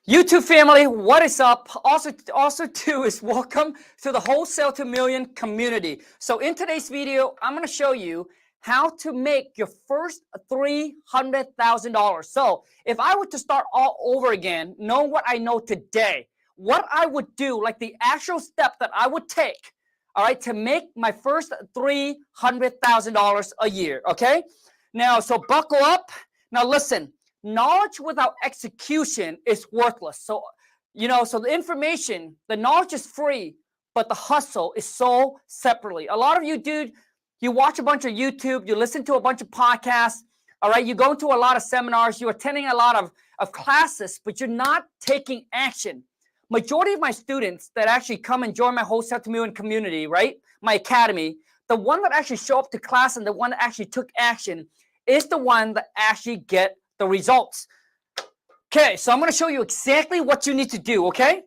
YouTube family, what is up? Also too is welcome to the Wholesale to Million community. So in today's video, I'm going to show you how to make your first $300,000. So if I were to start all over again, knowing what I know today, what I would do, like the actual step that I would take, all right, to make my first $300,000 a year, okay? Now, so buckle up. Now listen. Knowledge without execution is worthless. So, so the information, the knowledge is free, but the hustle is sold separately. A lot of you, dude, you watch a bunch of YouTube, you listen to a bunch of podcasts, all right? You go to a lot of seminars, you're attending a lot of classes, but you're not taking action. Majority of my students that actually come and join my Wholesale to Million community, right? My academy, the one that actually show up to class and the one that actually took action is the one that actually get the results. Okay, so I'm going to show you exactly what you need to do, okay?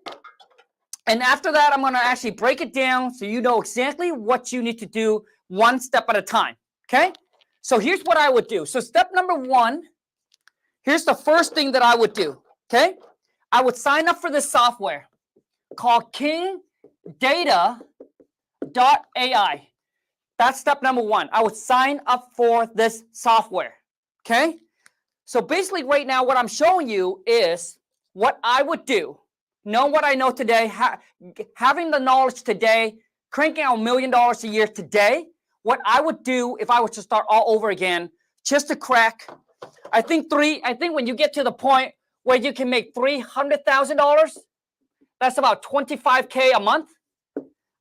And after that, I'm going to actually break it down so you know exactly what you need to do one step at a time, okay? So here's what I would do. So step number one, here's the first thing that I would do, okay? I would sign up for this software called KingData.ai. That's step number one. I would sign up for this software, okay? So basically right now, what I'm showing you is what I would do, knowing what I know today, having the knowledge today, cranking out $1 million a year today, what I would do if I were to start all over again, just to crack. I think when you get to the point where you can make $300,000, that's about $25K a month.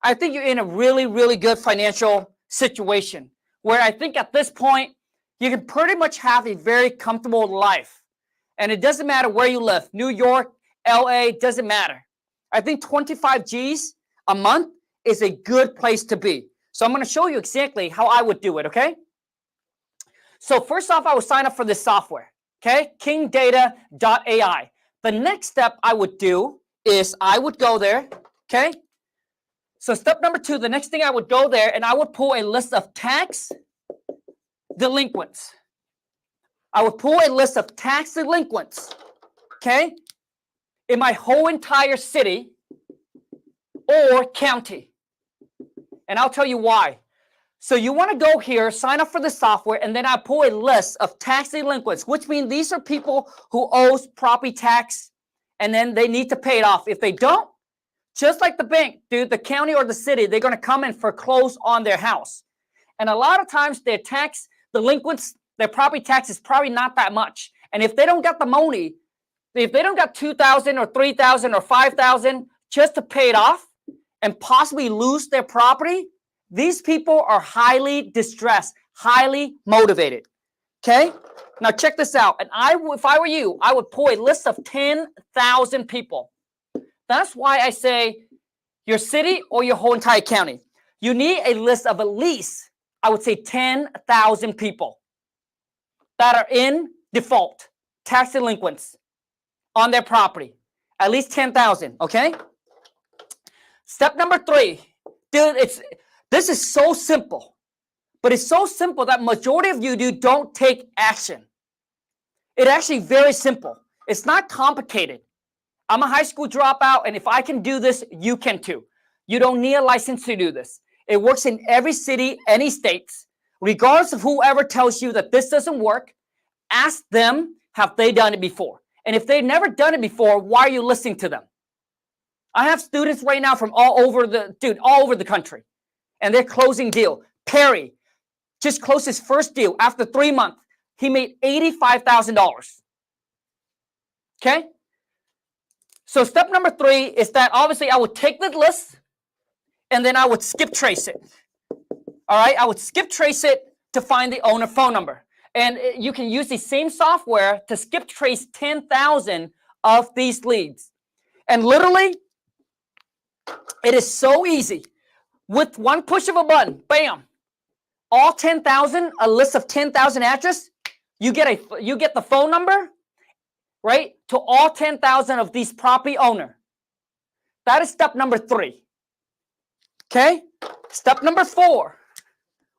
I think you're in a really, really good financial situation where I think at this point, you can pretty much have a very comfortable life. And it doesn't matter where you live. New York, LA, doesn't matter. I think 25 G's a month is a good place to be. So I'm going to show you exactly how I would do it, okay? So first off, I would sign up for this software, okay? KingData.ai. The next step I would do is I would go there, okay? So step number two, the next thing I would go there and I would pull a list of tax delinquents. I would pull a list of tax delinquents, okay, in my whole entire city or county. And I'll tell you why. So you want to go here, sign up for the software, and then I pull a list of tax delinquents, which means these are people who owes property tax, and then they need to pay it off. If they don't, just like the bank, dude, the county or the city, they're going to come and foreclose on their house. And a lot of times their tax delinquents, their property tax is probably not that much. And if they don't get the money, if they don't got $2,000 or $3,000 or $5,000 just to pay it off and possibly lose their property, these people are highly distressed, highly motivated. Okay? Now check this out. And if I were you, I would pull a list of 10,000 people. That's why I say your city or your whole entire county. You need a list of at least, I would say 10,000 people that are in default, tax delinquents on their property. At least 10,000, okay? Step number three, dude, this is so simple, but it's so simple that majority of you don't take action. It's actually very simple. It's not complicated. I'm a high school dropout, and if I can do this, you can too. You don't need a license to do this. It works in every city, any states. Regardless of whoever tells you that this doesn't work, ask them, have they done it before? And if they've never done it before, why are you listening to them? I have students right now from all over the country, and they're closing deal. Perry just closed his first deal. After 3 months, he made $85,000. Okay? So step number three is that obviously I would take the list and then I would skip trace it. All right, I would skip trace it to find the owner phone number. And you can use the same software to skip trace 10,000 of these leads. And literally, it is so easy. With one push of a button, bam, all 10,000, a list of 10,000 addresses, you get the phone number, right, to all 10,000 of these property owner. That is step number three. Okay? Step number four.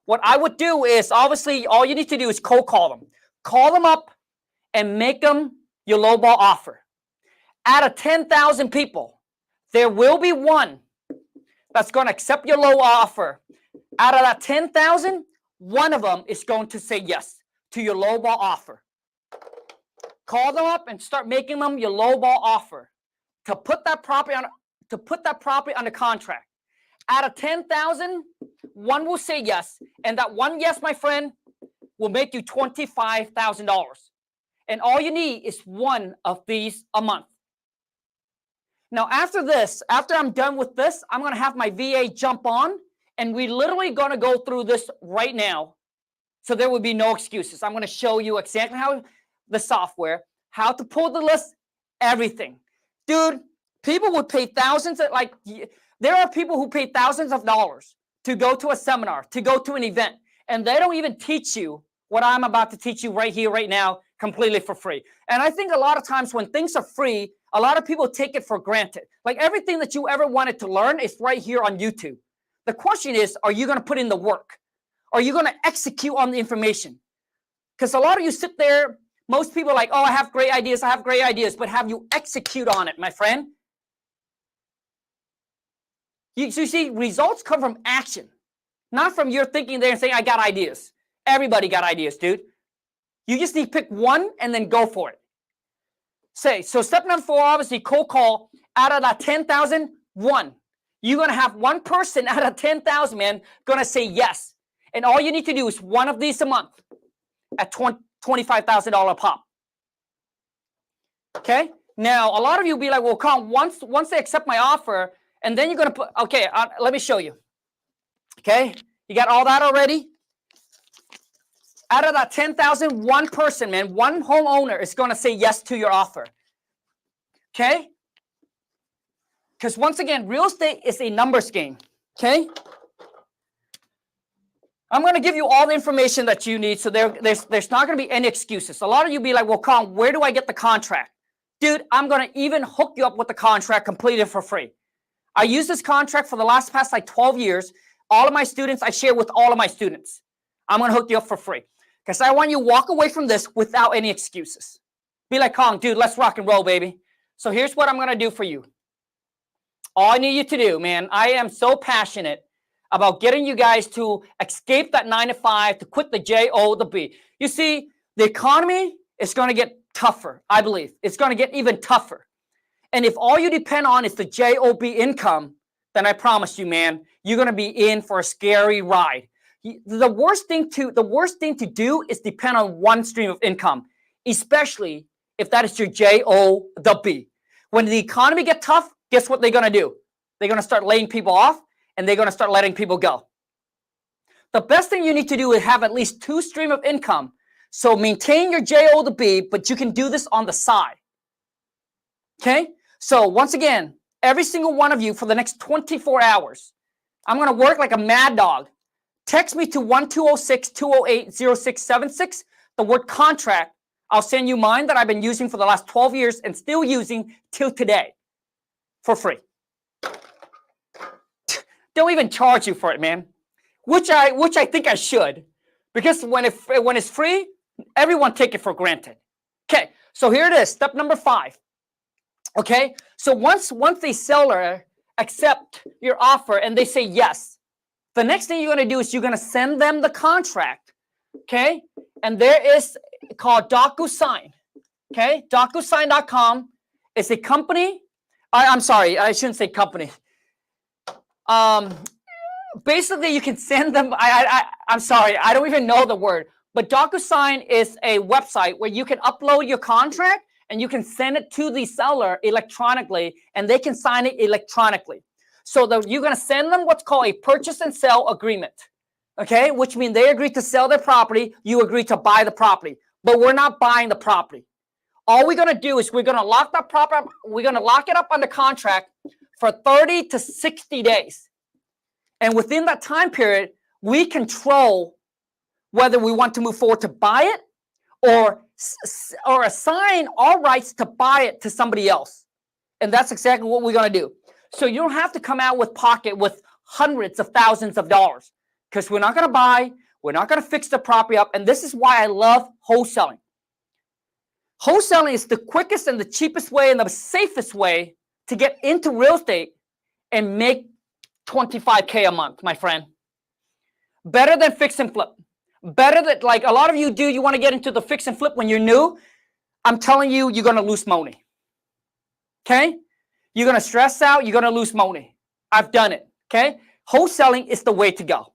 What I would do is, obviously, all you need to do is cold call them. Call them up and make them your lowball offer. Out of 10,000 people, there will be one that's going to accept your low offer. Out of that 10,000, one of them is going to say yes to your lowball offer. Call them up and start making them your lowball offer to put that property on the contract. Out of 10,000, one will say yes, and that one yes, my friend, will make you $25,000. And all you need is one of these a month. Now, after this, after I'm done with this, I'm going to have my VA jump on, and we're literally going to go through this right now. So there will be no excuses. I'm going to show you exactly how the software, how to pull the list, everything. Dude, people would pay thousands of, there are people who pay thousands of dollars to go to a seminar, to go to an event, and they don't even teach you what I'm about to teach you right here, right now, completely for free. And I think a lot of times when things are free, a lot of people take it for granted. Like everything that you ever wanted to learn is right here on YouTube. The question is, are you going to put in the work? Are you going to execute on the information? Because a lot of you sit there, most people are like, oh, I have great ideas, but have you execute on it, my friend? You see, results come from action, not from your thinking there and saying, I got ideas. Everybody got ideas, dude. You just need to pick one and then go for it. So step number 4, obviously, cold call. Out of that 10,000, one. You're going to have one person out of 10,000, man, going to say yes. And all you need to do is one of these a month at $25,000 pop. Okay? Now, a lot of you will be like, well, Khang, once they accept my offer, and then you're going to put, okay, let me show you. Okay? You got all that already? Out of that 10,000, one person, man, one homeowner is going to say yes to your offer. Okay? Because once again, real estate is a numbers game. Okay? I'm going to give you all the information that you need, so there's not going to be any excuses. A lot of you be like, well, Khang, where do I get the contract? Dude, I'm going to even hook you up with the contract completely for free. I use this contract for the past 12 years. All of my students, I share with all of my students. I'm going to hook you up for free. Because I want you to walk away from this without any excuses. Be like, Khang, dude, let's rock and roll, baby. So here's what I'm going to do for you. All I need you to do, man, I am so passionate about getting you guys to escape that 9 to 5, to quit the job. You see, the economy is going to get tougher, I believe. It's going to get even tougher. And if all you depend on is the job income, then I promise you, man, you're going to be in for a scary ride. The worst thing to do is depend on one stream of income, especially if that is your job. When the economy gets tough, guess what they're going to do? They're going to start laying people off, and they're going to start letting people go. The best thing you need to do is have at least 2 streams of income. So maintain your job, but you can do this on the side. Okay? So once again, every single one of you for the next 24 hours, I'm going to work like a mad dog. Text me to 1-206-208-0676, the word contract. I'll send you mine that I've been using for the last 12 years and still using till today for free. Don't even charge you for it, man. Which I think I should. Because when it's free, everyone take it for granted. Okay, so here it is, step number 5. Okay, so once the seller accept your offer and they say yes, the next thing you're going to do is you're going to send them the contract, okay? And there is called DocuSign, okay? DocuSign.com is a company. I'm sorry, I shouldn't say company. Basically, you can send them. I'm sorry, I don't even know the word. But DocuSign is a website where you can upload your contract and you can send it to the seller electronically, and they can sign it electronically. So you're going to send them what's called a purchase and sell agreement, okay? Which means they agree to sell their property, you agree to buy the property. But we're not buying the property. All we're going to do is we're going to lock that property, we're going to lock it up under contract for 30 to 60 days. And within that time period, we control whether we want to move forward to buy it or assign all rights to buy it to somebody else. And that's exactly what we're going to do. So you don't have to come out with hundreds of thousands of dollars, because we're not going to buy, we're not going to fix the property up. And this is why I love wholesaling. Wholesaling is the quickest and the cheapest way and the safest way to get into real estate and make 25K a month, my friend. Better than fix and flip. Better than, like a lot of you do, you want to get into the fix and flip when you're new. I'm telling you, you're going to lose money. Okay? You're going to stress out. You're going to lose money. I've done it. Okay? Wholesaling is the way to go.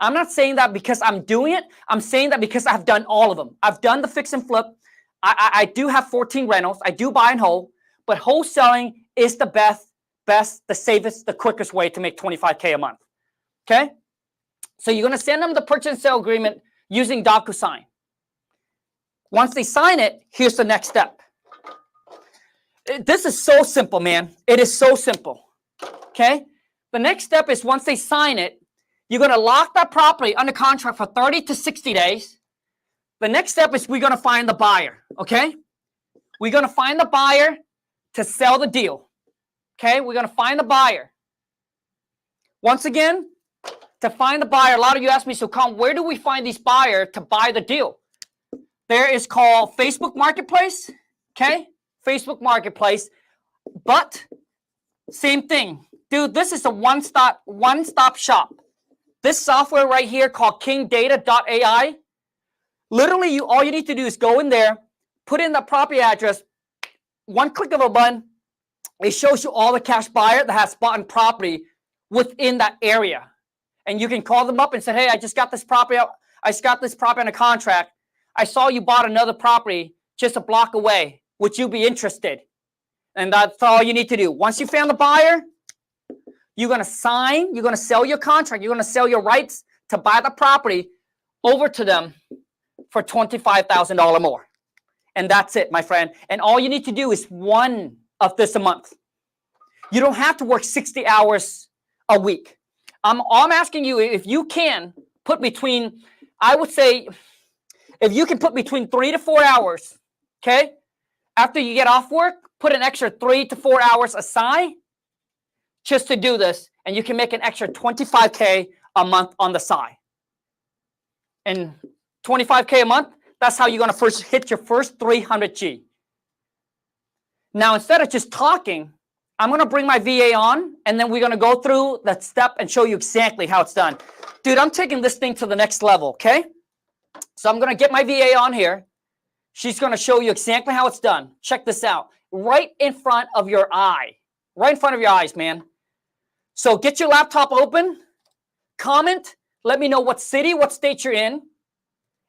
I'm not saying that because I'm doing it. I'm saying that because I've done all of them. I've done the fix and flip. I do have 14 rentals. I do buy and hold. But wholesaling is the best, the safest, the quickest way to make 25K a month. Okay? So you're going to send them the purchase and sale agreement using DocuSign. Once they sign it, here's the next step. This is so simple, man. It is so simple. Okay? The next step is once they sign it, you're going to lock that property under contract for 30 to 60 days. The next step is we're going to find the buyer, okay? We're going to find the buyer to sell the deal, okay? We're going to find the buyer. Once again, to find the buyer, a lot of you ask me, so Khang, where do we find these buyers to buy the deal? There is called Facebook Marketplace, okay? Facebook Marketplace, but same thing. Dude, this is a one-stop shop. This software right here called kingdata.ai. Literally, all you need to do is go in there, put in the property address, one click of a button, it shows you all the cash buyer that has bought property within that area. And you can call them up and say, hey, I just got this property out. I just got this property on a contract. I saw you bought another property just a block away. Would you be interested? And that's all you need to do. Once you found the buyer, you're going to sign, you're going to sell your contract, you're going to sell your rights to buy the property over to them for $25,000 more. And that's it, my friend. And all you need to do is one of this a month. You don't have to work 60 hours a week. I'm asking you if you can put between, I would say, if you can put between 3 to 4 hours, okay? After you get off work, put an extra 3 to 4 hours aside just to do this, and you can make an extra 25K a month on the side. And 25K a month, that's how you're going to first hit your first 300G. Now, instead of just talking, I'm going to bring my VA on, and then we're going to go through that step and show you exactly how it's done. Dude, I'm taking this thing to the next level, okay? So I'm going to get my VA on here. She's going to show you exactly how it's done. Check this out. Right in front of your eye. Right in front of your eyes, man. So get your laptop open. Comment. Let me know what city, what state you're in.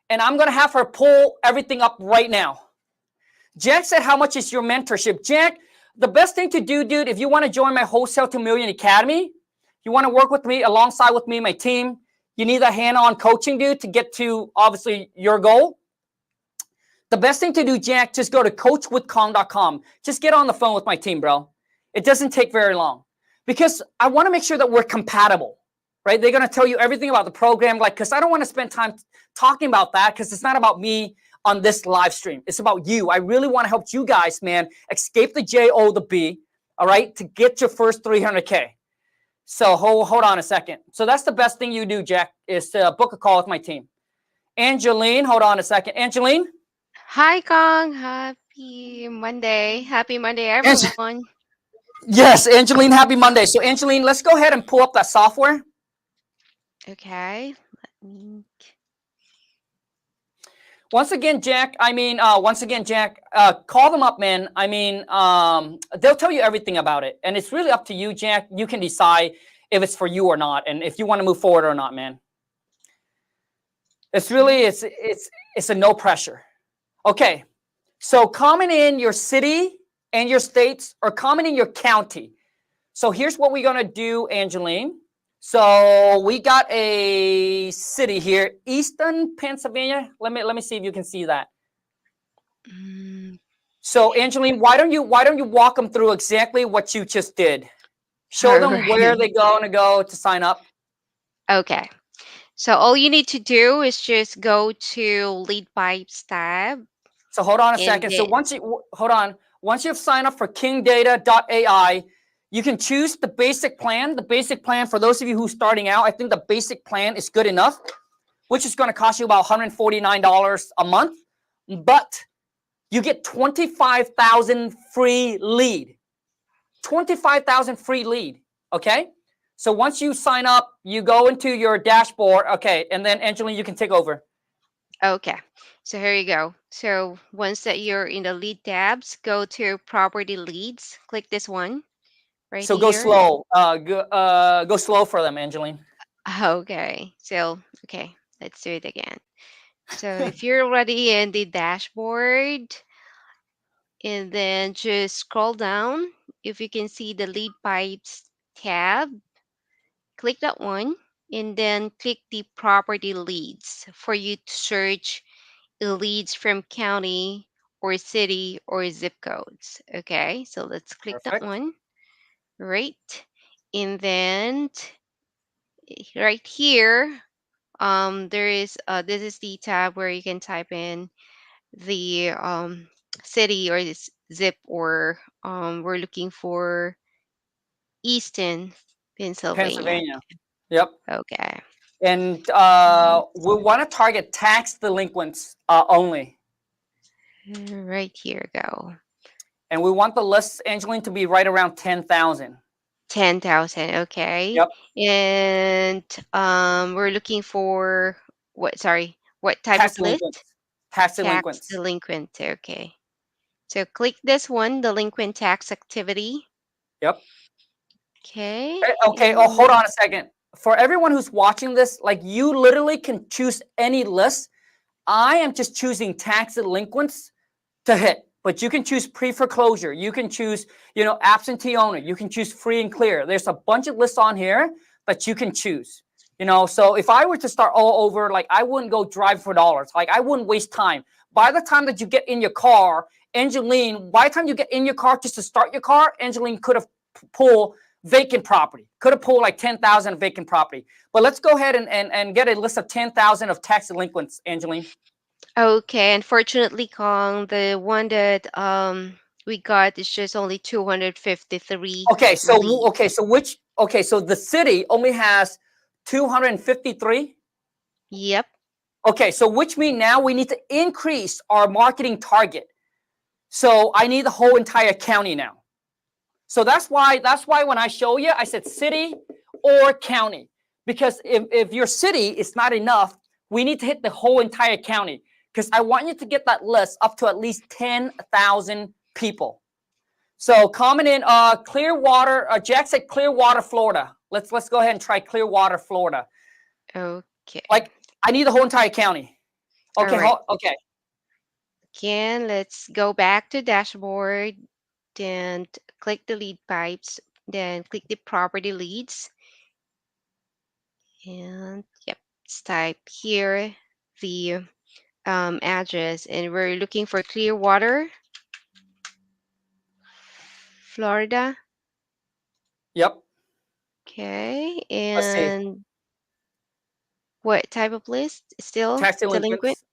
And I'm going to have her pull everything up right now. Jack said, how much is your mentorship? Jack, the best thing to do, dude, if you want to join my Wholesale to Million Academy, you want to work with me, alongside with me, my team, you need a hand-on coaching, dude, to get to, obviously, your goal. The best thing to do, Jack, just go to coachwithkhang.com. Just get on the phone with my team, bro. It doesn't take very long. Because I want to make sure that we're compatible, right? They're going to tell you everything about the program, like, because I don't want to spend time talking about that, because it's not about me on this live stream. It's about you. I really want to help you guys, man, escape the J-O, the B, all right, to get your first 300K. So hold on a second. So that's the best thing you do, Jack, is to book a call with my team. Angeline, hold on a second. Angeline? Hi, Khang. Happy Monday. Happy Monday, everyone. Yes, Angeline, happy Monday. So, Angeline, let's go ahead and pull up that software. Okay. Let me... Once again, Jack, call them up, man. I mean, they'll tell you everything about it. And it's really up to you, Jack. You can decide if it's for you or not, and if you want to move forward or not, man. It's really, it's a no pressure. Okay, so comment in your city and your states, or comment in your county. So here's what we're going to do, Angeline. So we got a city here, Easton, Pennsylvania. Let me see if you can see that. So Angeline, why don't you walk them through exactly what you just did? Show them where they're going to go to sign up. Okay. So all you need to do is just go to Lead Pipes tab. So hold on a second. So once you've signed up for kingdata.ai, you can choose the basic plan. The basic plan, for those of you who are starting out, I think the basic plan is good enough, which is going to cost you about $149 a month. But you get 25,000 free lead. 25,000 free lead. Okay. So once you sign up, you go into your dashboard. Okay. And then Angeline, you can take over. Okay, so here you go. So once that you're in the lead tabs, go to property leads. Click this one right So go here. slow. Go slow for them, Angeline. Okay, so okay, let's do it again. So if you're already in the dashboard, and then just scroll down, if you can see the lead pipes tab, click that one, and then click the property leads for you to search leads from county or city or zip codes. Okay, so let's click that Perfect. one. Right. And then right here, there is this is the tab where you can type in the city or this zip, or we're looking for Easton, Pennsylvania. Pennsylvania. Yep. Okay. And we want to target tax delinquents only. Right here, go. And we want the list, Angeline, to be right around 10,000. 10,000. Okay. Yep. And we're looking for what? Sorry, what type Tax of list? delinquents. Tax Tax delinquents. delinquent. Okay. So click this one, delinquent tax activity. Yep. Okay. Okay. Oh, hold And on a second. For everyone who's watching this, like you literally can choose any list. I am just choosing tax delinquents to hit, but you can choose pre-foreclosure. You can choose, absentee owner. You can choose free and clear. There's a bunch of lists on here that you can choose. So if I were to start all over, like I wouldn't go drive for dollars. Like I wouldn't waste time. By the time that you get in your car, Angeline, by the time you get in your car just to start your car, Angeline could have pulled vacant property, could have pulled like 10,000 vacant property. But let's go ahead and get a list of 10,000 of tax delinquents, Angeline. okay, unfortunately, Kong, the one that we got is just only 253 Okay, so leads. so the city only has 253. Yep. Okay, so which means now we need to increase our marketing target. So I need the whole entire county now. So that's why when I show you, I said city or county. Because if your city is not enough, we need to hit the whole entire county. Because I want you to get that list up to at least 10,000 people. So comment in Clearwater. Jack said Clearwater, Florida. Let's go ahead and try Clearwater, Florida. Okay. Like I need the whole entire county. Okay, All right. okay. Again, let's go back to dashboard and click the lead pipes, then click the property leads. And yep, let's type here the address, and we're looking for Clearwater, Florida. Yep. Okay, Let's see. and what type of list? Still Tax delinquent? delinquents.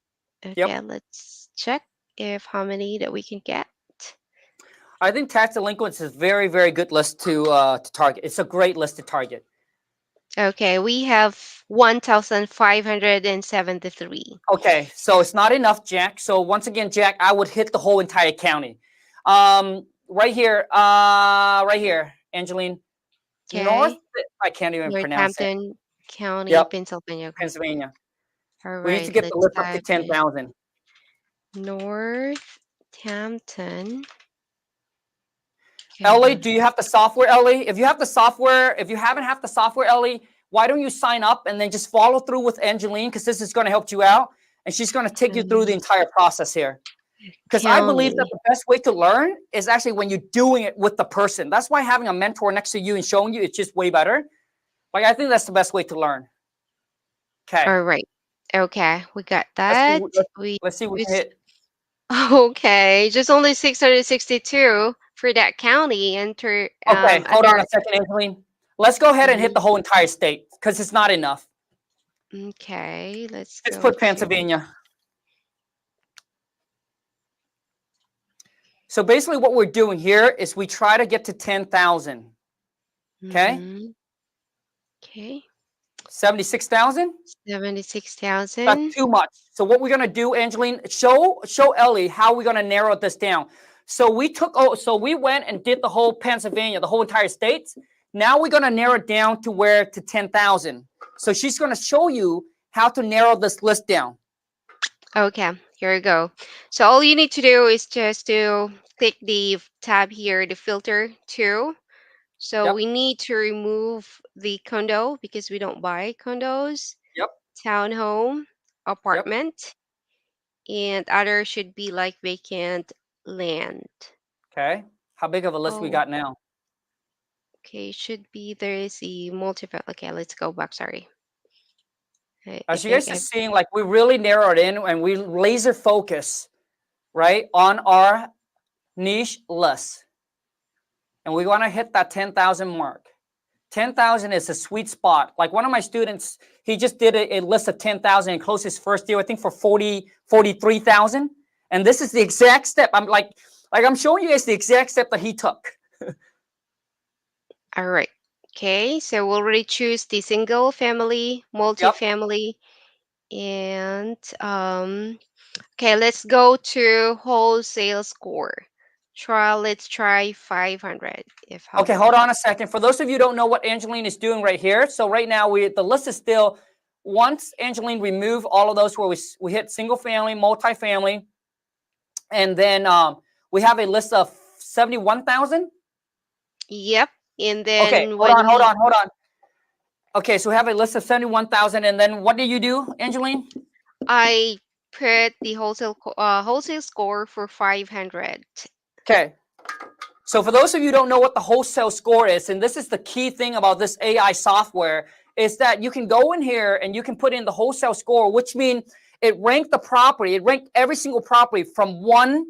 Okay, Yep. let's check if how many that we can get. I think tax delinquents is very, very good list to target. It's a great list to target. Okay, we have 1,573. Okay, so it's not enough, Jack. So once again, Jack, I would hit the whole entire county. Right here, Angeline. North, Okay, I can't even pronounce it. Northampton County, Yep, Pennsylvania. Pennsylvania. All We need to right, get the let's list up to type in 10,000. Northampton. Okay, Ellie, do you have the software, Ellie? If you have the software, if you haven't have the software, Ellie, why don't you sign up and then just follow through with Angeline, because this is going to help you out, and she's going to take you through the entire process here. Because I believe that County. the best way to learn is actually when you're doing it with the person. That's why having a mentor next to you and showing you, it's just way better. Like, I think that's the best way to learn. Okay. All right. Okay, we got Let's see. that. Let's see what we We can hit. okay, just only 662 for that county. Enter Okay, hold on under. a second, Angeline. Let's go ahead and hit Mhm. the whole entire state because it's not enough. Okay, let's Just go put to. Pennsylvania. So basically what we're doing here is we try to get to 10,000. Okay? Okay. 76,000? That's 76,000. too much. So what we're gonna do, Angeline, show Ellie how we're gonna narrow this down. So we went and did the whole Pennsylvania, the whole entire state. Now we're gonna narrow it down to 10,000. So she's gonna show you how to narrow this list down. Okay, here we go. So all you need to do is just to click the tab here, the filter too. So Yep, we need to remove the condo because we don't buy condos, yep, townhome, yep. apartment, and other should be like vacant land. Okay. How big of a list we Oh, got now? okay, should be there is a multiple. Okay, let's go back. Sorry. I As you think guys are I seeing, like we really narrow it in and we laser focus, right, on our niche list. And we want to hit that 10,000 mark. 10,000 is a sweet spot. Like one of my students, he just did a list of 10,000 and closed his first deal, I think for 43,000. And this is the exact step. I'm showing you guys the exact step that he took. all right. Okay, so we'll already choose the single family, Yep. multifamily, and okay, let's go to wholesale score. Let's try 500 if Okay, possible. hold on a second. For those of you who don't know what Angeline is doing right here, so right now the list is still, once Angeline remove all of those where we hit single family, multifamily, and then we have a list of 71,000. Yep. And Okay, then hold when we on. Okay, so we have a list of 71,000, and then what do you do, Angeline? I put the wholesale score for 500. Okay, so for those of you who don't know what the wholesale score is, and this is the key thing about this AI software, is that you can go in here and you can put in the wholesale score, which means it ranked the property, it ranked every single property from 1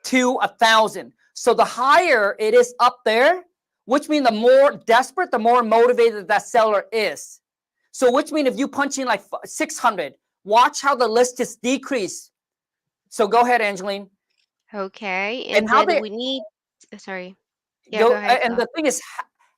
to 1,000. So the higher it is up there, which means the more desperate, the more motivated that seller is. So which means if you punch in like 600, watch how the list just decrease. So go ahead, Angeline. Okay. And And how then they we need, sorry. Yeah, go go, ahead. and the thing is,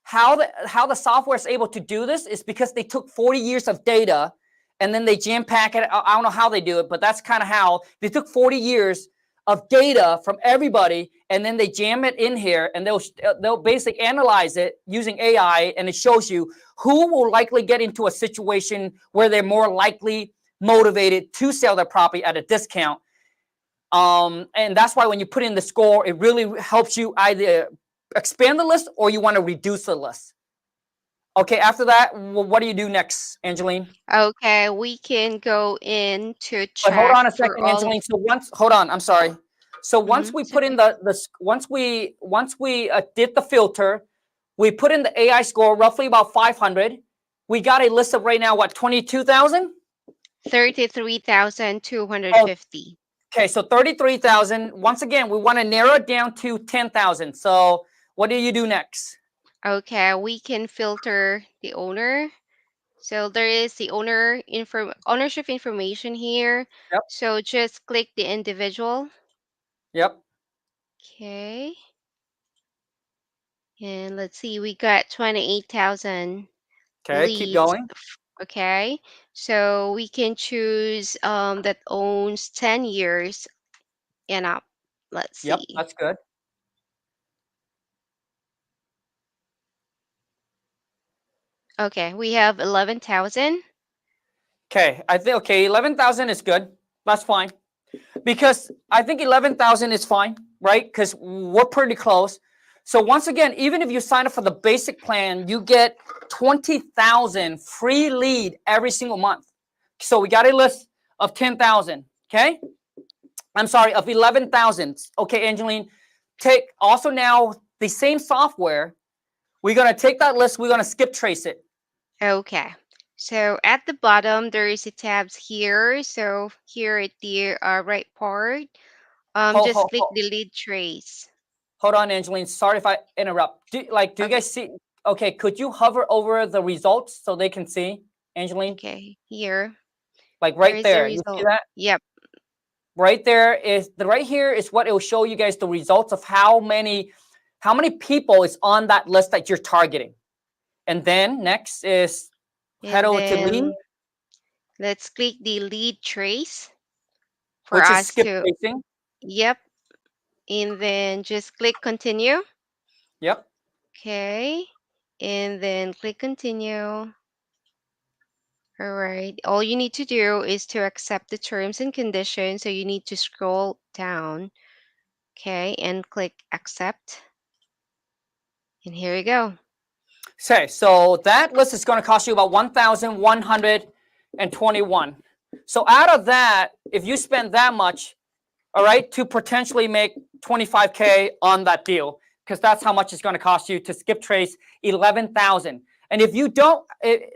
how the software is able to do this is because they took 40 years of data and then they jam pack it. I don't know how they do it, but that's kind of how they took 40 years of data from everybody and then they jam it in here and they'll basically analyze it using AI, and it shows you who will likely get into a situation where they're more likely motivated to sell their property at a discount. And that's why when you put in the score, it really helps you either expand the list or you want to reduce the list. Okay, after that, what do you do next, Angeline? Okay, we can go in to But hold check on a for second, all of. Angeline. So hold on, I'm sorry. So once we It's put in okay. once we did the filter, we put in the AI score roughly about 500. We got a list of right now what, 22,000? 33,250. Okay, so 33,000. Once again, we want to narrow it down to 10,000. So what do you do next? Okay, we can filter the owner. So there is the ownership information here. Yep, So just click the individual. yep. Okay. And let's see, we got 28,000 Okay, keep leads. going. Okay. So we can choose that owns 10 years and up. Let's Yep, see. that's good. Okay, we have 11,000. Okay, I think 11,000 is good. That's fine. Because I think 11,000 is fine, right? Because we're pretty close. So once again, even if you sign up for the basic plan, you get 20,000 free lead every single month. So we got a list of 10,000, okay? I'm sorry, of 11,000. Okay, Angeline, take also now the same software. We're going to take that list, we're going to skip trace it. Okay. So at the bottom, there is a tabs here. So here at the right part, Hold, just hold, click hold. the lead trace. Hold on, Angeline. Sorry if I interrupt. Do you Okay. guys see? Okay, could you hover over the results so they can see, Angeline? Okay. Here, Like there right is the there. You see result. that? Yep. Right there is right here is what it will show you guys the results of how many people is on that list that you're targeting. And then next is Head And over to lead, then let's click the lead trace for which is us skip to, tracing. yep. And then just click continue. Yep. Okay. And then click continue. All right. All you need to do is to accept the terms and conditions. So you need to scroll down. Okay. And click accept. And here you go. Okay, so that list is going to cost you about 1,121. So out of that, if you spend that much, all right, to potentially make 25K on that deal, because that's how much it's going to cost you to skip trace 11,000. And if you don't,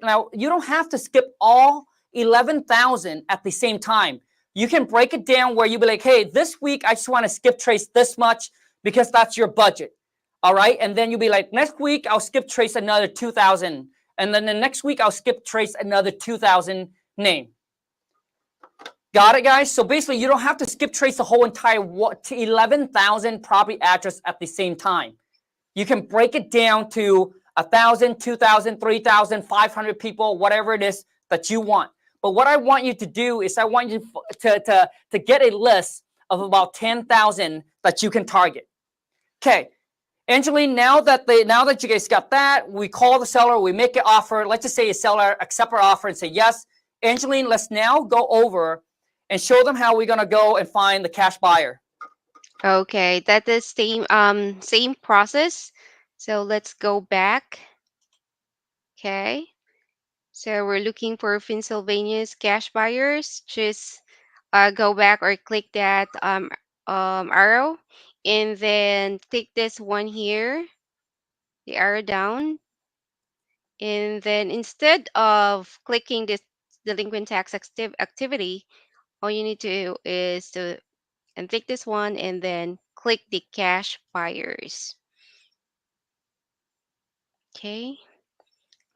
now you don't have to skip all 11,000 at the same time. You can break it down where you be like, hey, this week I just want to skip trace this much because that's your budget. All right. And then you'll be like, next week I'll skip trace another 2,000. And then the next week I'll skip trace another 2,000 name. Got it, guys? So basically, you don't have to skip trace the whole entire 11,000 property address at the same time. You can break it down to 1,000, 2,000, 3,000, 500 people, whatever it is that you want. But what I want you to do is I want you to get a list of about 10,000 that you can target. Okay, Angeline, now that you guys got that, we call the seller, we make an offer. Let's just say a seller accept our offer and say yes. Angeline, let's now go over and show them how we're gonna go and find the cash buyer. Okay. That is same process. So let's go back. Okay. So we're looking for Pennsylvania's cash buyers. Just go back or click that arrow, and then click this one here, the arrow down, and then instead of clicking this delinquent tax activity, all you need to do is to and click this one, and then click the cash buyers. Okay.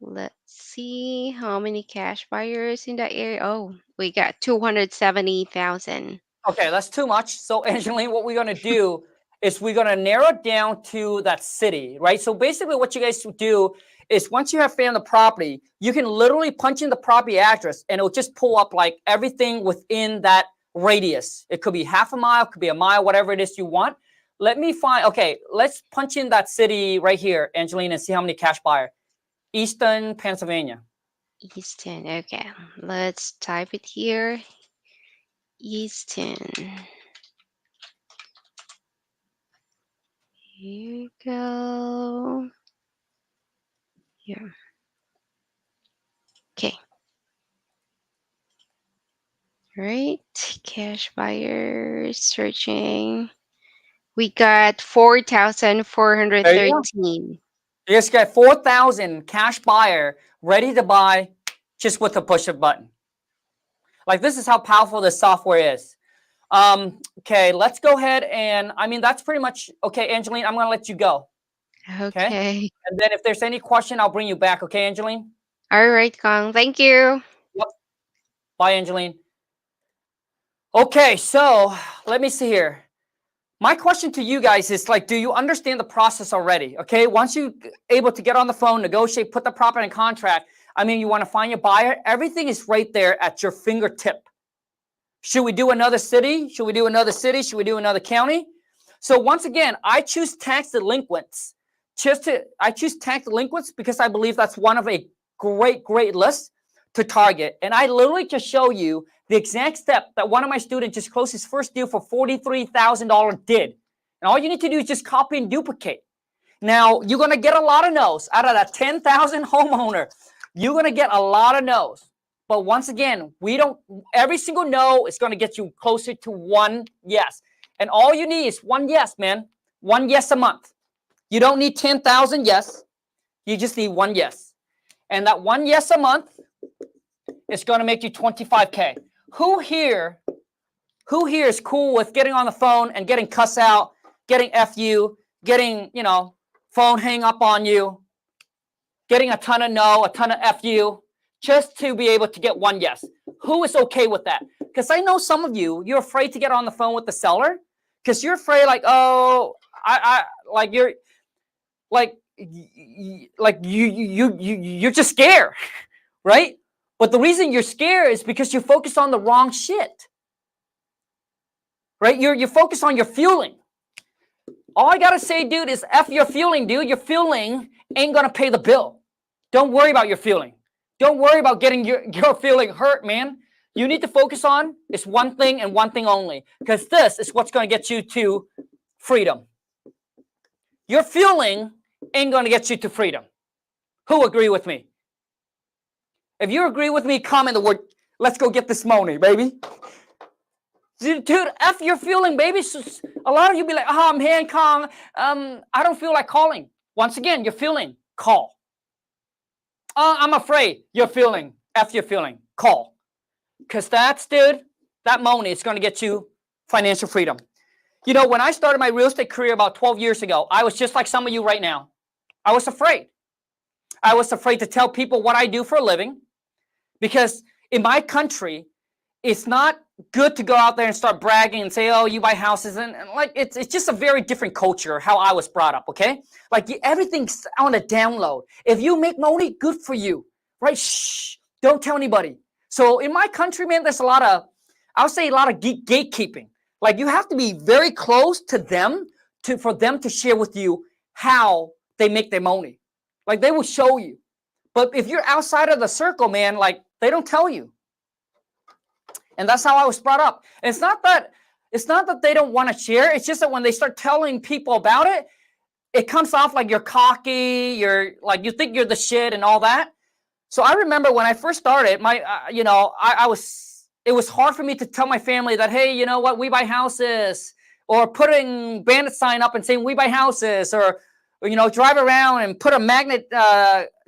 Let's see how many cash buyers in that area. Oh, we got 270,000. Okay, that's too much. So Angeline, what we're gonna do is we're gonna narrow it down to that city, right? So basically what you guys do is once you have found the property, you can literally punch in the property address and it'll just pull up like everything within that radius. It could be half a mile, could be a mile, whatever it is you want. Let me find, okay, let's punch in that city right here, Angeline, and see how many cash buyer. Easton, Pennsylvania. Easton. Okay. Let's type it here. Easton. Here you go. Here. Okay. Right. Cash buyers searching. We got There you go. 4,413. You just got 4,000 cash buyer ready to buy just with a push of button. Like this is how powerful this software is. Okay, let's go ahead and I mean that's pretty much okay, Angeline. I'm gonna let you go. Okay. And then if there's any question, I'll bring you back. Okay, Angeline. All right, Khang. Thank you. Yep. Bye, Angeline. Okay, so let me see here. My question to you guys is like, do you understand the process already? Okay, once you able to get on the phone, negotiate, put the property in contract. I mean, you want to find your buyer. Everything is right there at your fingertip. Should we do another city? Should we do another city? Should we do another county? So once again, I choose tax delinquents. I choose tax delinquents because I believe that's one of a great list to target. And I literally just show you the exact step that one of my students just closed his first deal for $43,000 did. And all you need to do is just copy and duplicate. Now, you're going to get a lot of no's out of that 10,000 homeowner. You're going to get a lot of no's. But once again, every single no is going to get you closer to one yes. And all you need is one yes, man. One yes a month. You don't need 10,000 yes. You just need one yes. And that one yes a month is going to make you 25K. Who here is cool with getting on the phone and getting cuss out, getting FU, getting, phone hang up on you, getting a ton of no, a ton of FU, just to be able to get one yes? Who is okay with that? Because I know some of you're afraid to get on the phone with the seller because you're afraid like, oh, you're just scared. right? But the reason you're scared is because you focus on the wrong shit, right? You're focused on your fueling. All I gotta say, dude, is F your feeling, dude. Your feeling ain't gonna pay the bill. Don't worry about your feeling. Don't worry about getting your feeling hurt, man. You need to focus on is one thing and one thing only, because this is what's gonna get you to freedom. Your feeling ain't gonna get you to freedom. Who agree with me? If you agree with me, comment the word, let's go get this money, baby. Dude, F your feeling, baby. So a lot of you be like, oh, man, Khang, I don't feel like calling. Once again, you're feeling, call. I'm afraid, you're feeling, F your feeling, call. Because that's, dude, that money is going to get you financial freedom. You know, when I started my real estate career about 12 years ago, I was just like some of you right now. I was afraid. I was afraid to tell people what I do for a living, because in my country, it's not good to go out there and start bragging and say, oh, you buy houses. And like, it's just a very different culture, how I was brought up, okay? Like, everything's on a download. If you make money, good for you, right? Shh, don't tell anybody. So in my country, man, there's a lot of, I would say a lot of gatekeeping. Like, you have to be very close to them for them to share with you how they make their money. Like, they will show you. But if you're outside of the circle, man, like, they don't tell you. And that's how I was brought up. And it's not that they don't want to share. It's just that when they start telling people about it, it comes off like you're cocky, you're like, you think you're the shit and all that. So I remember when I first started, it was hard for me to tell my family that, hey, you know what, we buy houses, or putting bandit sign up and saying we buy houses, or you know, drive around and put a magnet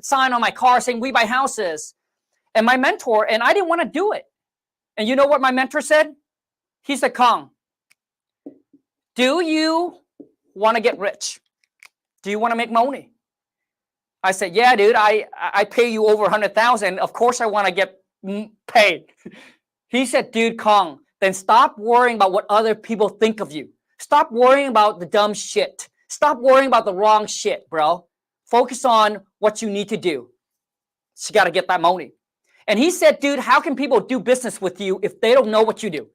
sign on my car saying we buy houses. And my mentor, and I didn't want to do it. And you know what my mentor said? He said, Khang, do you want to get rich? Do you want to make money? I said, yeah, dude, I pay you over 100,000. Of course I want to get paid. He said, dude, Khang, then stop worrying about what other people think of you. Stop worrying about the dumb shit. Stop worrying about the wrong shit, bro. Focus on what you need to do. So you got to get that money. And he said, dude, how can people do business with you if they don't know what you do?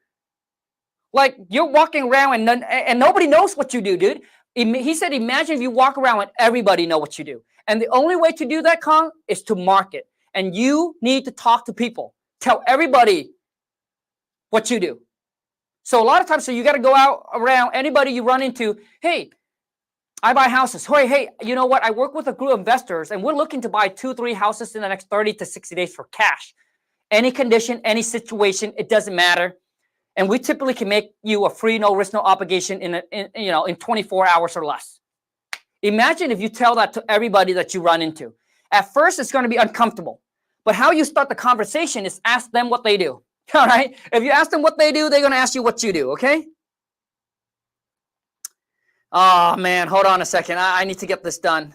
Like, you're walking around and nobody knows what you do, dude. He said, imagine if you walk around and everybody know what you do. And the only way to do that, Khang, is to market. And you need to talk to people. Tell everybody what you do. So a lot of times, so you got to go out around anybody you run into. Hey, I buy houses. Hey, you know what? I work with a group of investors, and we're looking to buy 2-3 houses in the next 30 to 60 days for cash. Any condition, any situation, it doesn't matter. And we typically can make you a free, no risk, no obligation in 24 hours or less. Imagine if you tell that to everybody that you run into. At first, it's going to be uncomfortable. But how you start the conversation is ask them what they do. All right? If you ask them what they do, they're going to ask you what you do, okay? Oh, man, hold on a second. I need to get this done.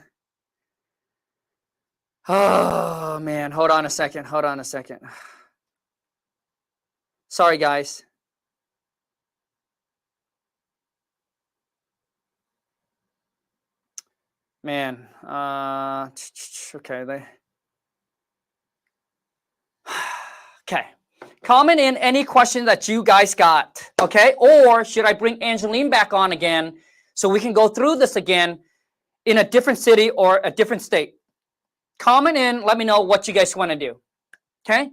Oh, man, hold on a second. Sorry, guys. Man, okay. Okay. Comment in any question that you guys got, okay? Or should I bring Angeline back on again so we can go through this again in a different city or a different state? Comment in, let me know what you guys want to do, okay?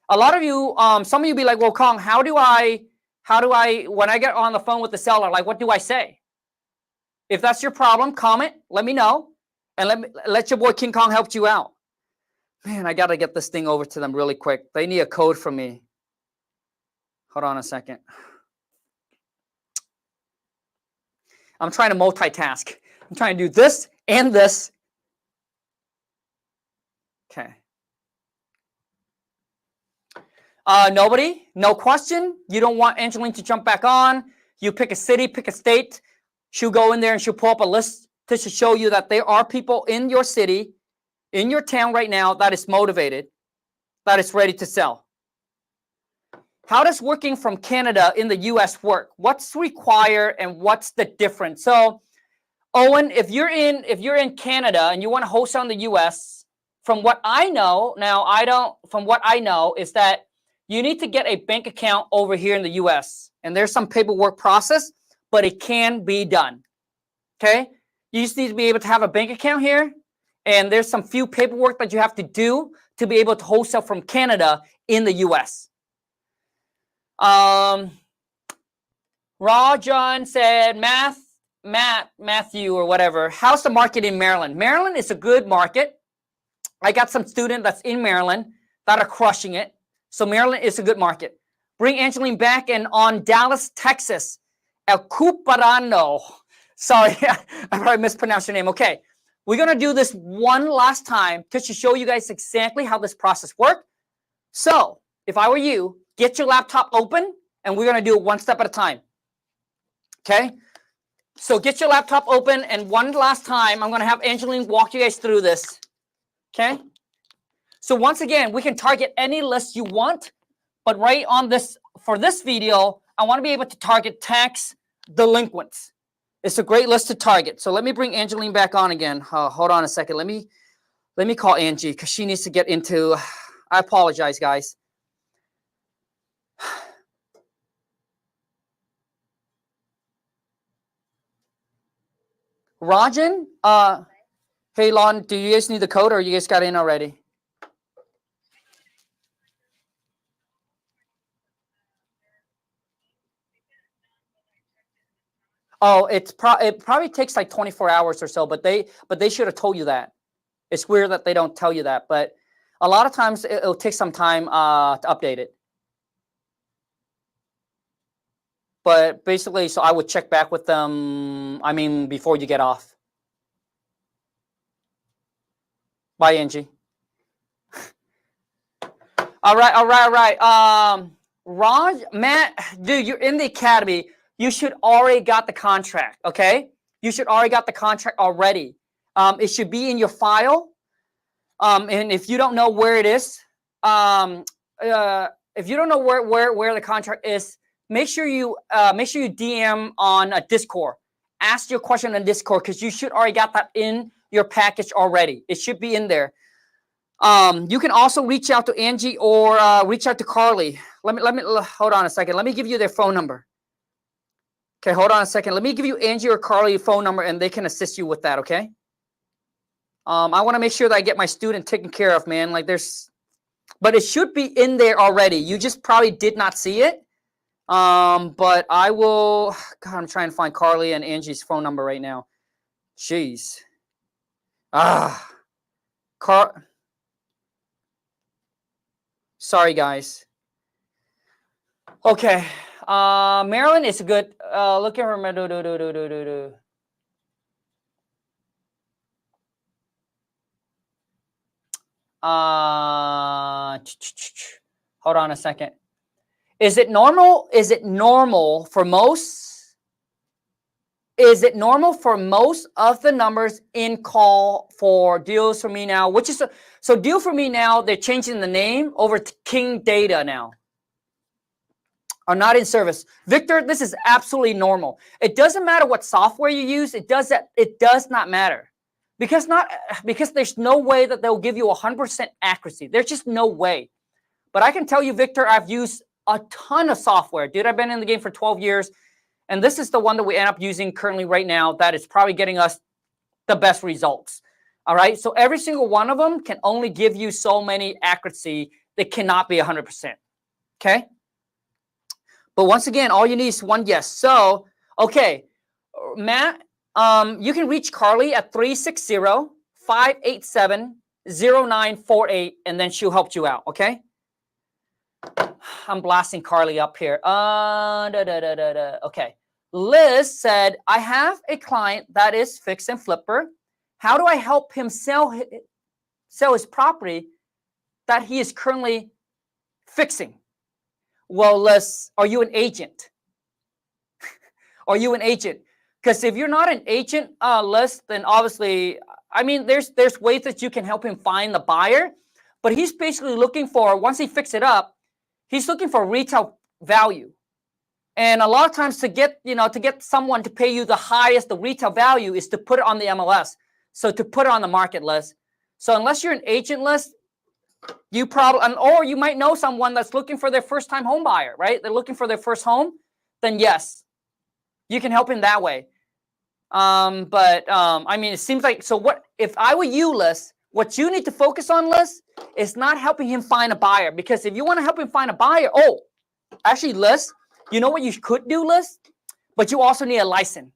A lot of you, some of you be like, well, Khang, how do I, when I get on the phone with the seller, like, what do I say? If that's your problem, comment, let me know, and let your boy King Kong help you out. Man, I got to get this thing over to them really quick. They need a code from me. Hold on a second. I'm trying to multitask. I'm trying to do this and this. Okay. Nobody? No question? You don't want Angeline to jump back on? You pick a city, pick a state. She'll go in there and she'll pull up a list to show you that there are people in your city, in your town right now that is motivated, that is ready to sell. How does working from Canada in the US work? What's required and what's the difference? So, Owen, if you're in Canada and you want to wholesale in the US, from what I know, from what I know is that you need to get a bank account over here in the US. And there's some paperwork process, but it can be done. Okay? You just need to be able to have a bank account here. And there's some few paperwork that you have to do to be able to wholesale from Canada in the US. Rajan said, Matthew or whatever, how's the market in Maryland? Maryland is a good market. I got some students that's in Maryland that are crushing it. So Maryland is a good market. Bring Angeline back and on Dallas, Texas. El Cuparano. Sorry, I probably mispronounced your name. Okay, we're going to do this one last time just to show you guys exactly how this process works. So if I were you, get your laptop open and we're going to do it one step at a time. Okay, so get your laptop open and one last time, I'm going to have Angeline walk you guys through this. Okay, so once again, we can target any list you want, but right on this, for this video, I want to be able to target tax delinquents. It's a great list to target. So let me bring Angeline back on again. Hold on a second. Let me call Angie because she needs to get into, I apologize, guys. Rajan, hey Lon, do you guys need the code or you guys got in already? Oh, it probably takes like 24 hours or so, but they should have told you that. It's weird that they don't tell you that, but a lot of times it'll take some time to update it. But basically, so I would check back with them, I mean, before you get off. Bye, Angie. All right. Raj, Matt, dude, you're in the academy. You should already got the contract, okay? You should already got the contract already. It should be in your file. And if you don't know where it is, if you don't know where the contract is, make sure you DM on a Discord. Ask your question on Discord because you should already got that in your package already. It should be in there. You can also reach out to Angie or reach out to Carly. Let me hold on a second. Let me give you their phone number. Okay, hold on a second. Let me give you Angie or Carly phone number and they can assist you with that, okay? I want to make sure that I get my student taken care of, man. Like but it should be in there already. You just probably did not see it. But I will, God, I'm trying to find Carly and Angie's phone number right now. Jeez. Sorry, guys. Okay. Maryland is a good, look at her. Hold on a second. Is it normal? Is it normal for most? Is it normal for most of the numbers in call for deals for me now? Which is so deal for me now? They're changing the name over to King Data now. Are not in service. Victor, this is absolutely normal. It doesn't matter what software you use. It does not matter. Because there's no way that they'll give you 100% accuracy. There's just no way. But I can tell you, Victor, I've used a ton of software. Dude, I've been in the game for 12 years. And this is the one that we end up using currently right now that is probably getting us the best results. All right. So every single one of them can only give you so many accuracy. They cannot be 100%. Okay. But once again, all you need is one yes. So, okay, Matt, you can reach Carly at 360-587-0948, and then she'll help you out, okay? I'm blasting Carly up here. Okay. Liz said, I have a client that is fix and flipper. How do I help him sell his property that he is currently fixing? Well, Liz, are you an agent? Are you an agent? Because if you're not an agent, Liz, then obviously, I mean, there's ways that you can help him find the buyer, but he's basically looking for, once he fixes it up, he's looking for retail value. And a lot of times to get someone to pay you the highest, the retail value is to put it on the MLS. So to put it on the market, Liz. So unless you're an agent list, you probably, or you might know someone that's looking for their first time home buyer, right? They're looking for their first home. Then yes, you can help him that way. I mean, it seems like, so what, if I were you, Liz, what you need to focus on, Liz, is not helping him find a buyer. Because if you want to help him find a buyer, oh, actually, Liz, you know what you could do, Liz? But you also need a license.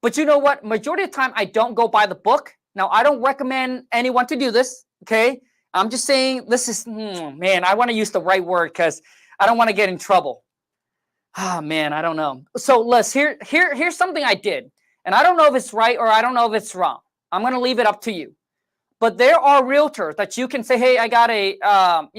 But you know what? Majority of the time, I don't go by the book. Now, I don't recommend anyone to do this, okay? I'm just saying this is, man, I want to use the right word because I don't want to get in trouble. Ah, man, I don't know. So, Liz, here's something I did. And I don't know if it's right or I don't know if it's wrong. I'm going to leave it up to you. But there are realtors that you can say, hey, I got a, hey,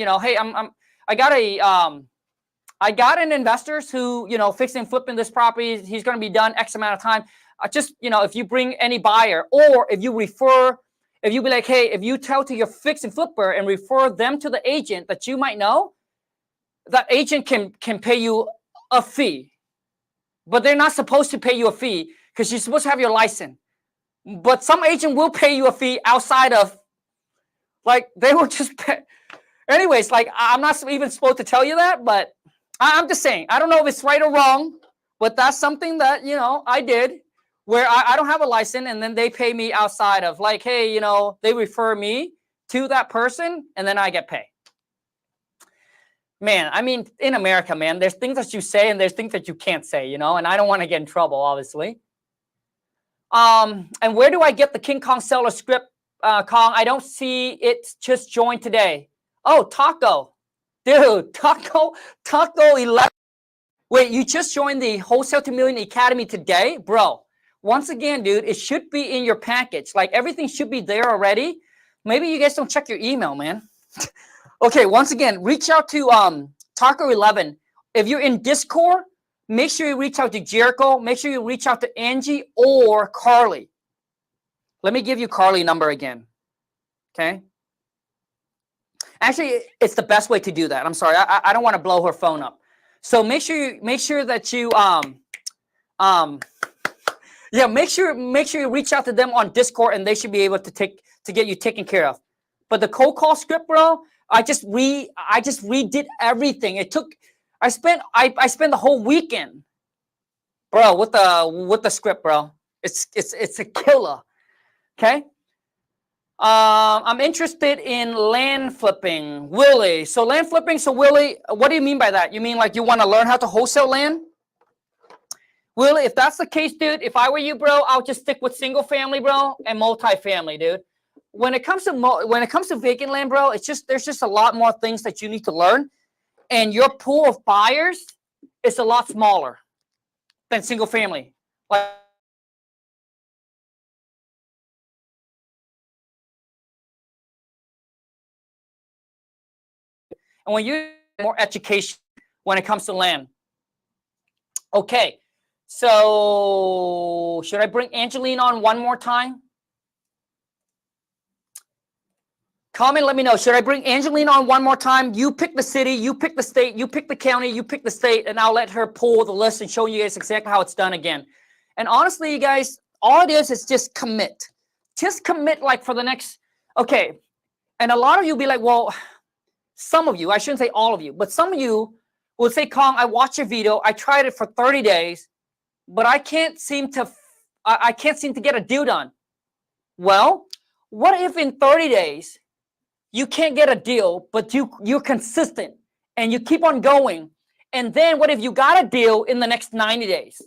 I got an investors who, fixing and flipping this property. He's going to be done X amount of time. Just, if you bring any buyer, or if you refer, if you be like, hey, if you tell to your fix and flipper and refer them to the agent that you might know, that agent can pay you a fee. But they're not supposed to pay you a fee because you're supposed to have your license. But some agent will pay you a fee outside of, like, they will just pay. Anyways, like, I'm not even supposed to tell you that, but I'm just saying, I don't know if it's right or wrong, but that's something that, I did where I don't have a license, and then they pay me outside of, like, hey, they refer me to that person, and then I get paid. Man, I mean, in America, man, there's things that you say and there's things that you can't say, and I don't want to get in trouble, obviously. And where do I get the King Kong seller script, Kong? I don't see it. Just joined today. Oh, Taco. Dude, Taco 11. Wait, you just joined the Wholesale to Million Academy today? Bro, once again, dude, it should be in your package. Like, everything should be there already. Maybe you guys don't check your email, man. Okay, once again, reach out to Taco 11. If you're in Discord, make sure you reach out to Jericho. Make sure you reach out to Angie or Carly. Let me give you Carly's number again. Okay. Actually, it's the best way to do that. I'm sorry, I don't want to blow her phone up. So make sure that you make sure you reach out to them on Discord, and they should be able to get you taken care of. But the cold call script, bro, I just redid everything. I spent the whole weekend, bro, with the script, bro. It's a killer. Okay. I'm interested in land flipping, Willie. So land flipping. So Willie, what do you mean by that? You mean like you want to learn how to wholesale land? Willie, if that's the case, dude, if I were you, bro, I'll just stick with single family, bro, and multifamily, dude. When it comes to vacant land, bro, there's just a lot more things that you need to learn, and your pool of buyers is a lot smaller than single family. Like, and when you more education when it comes to land. Okay, so should I bring Angeline on one more time? Comment, let me know. Should I bring Angeline on one more time? You pick the city, you pick the state, you pick the county, you pick the state, and I'll let her pull the list and show you guys exactly how it's done again. And honestly, you guys, all it is just commit. Just commit, like, for the next, okay. And a lot of you be like, well, some of you, I shouldn't say all of you, but some of you will say, Khang, I watched your video, I tried it for 30 days, but I can't seem to get a deal done. Well, what if in 30 days you can't get a deal, but you're consistent and you keep on going? And then what if you got a deal in the next 90 days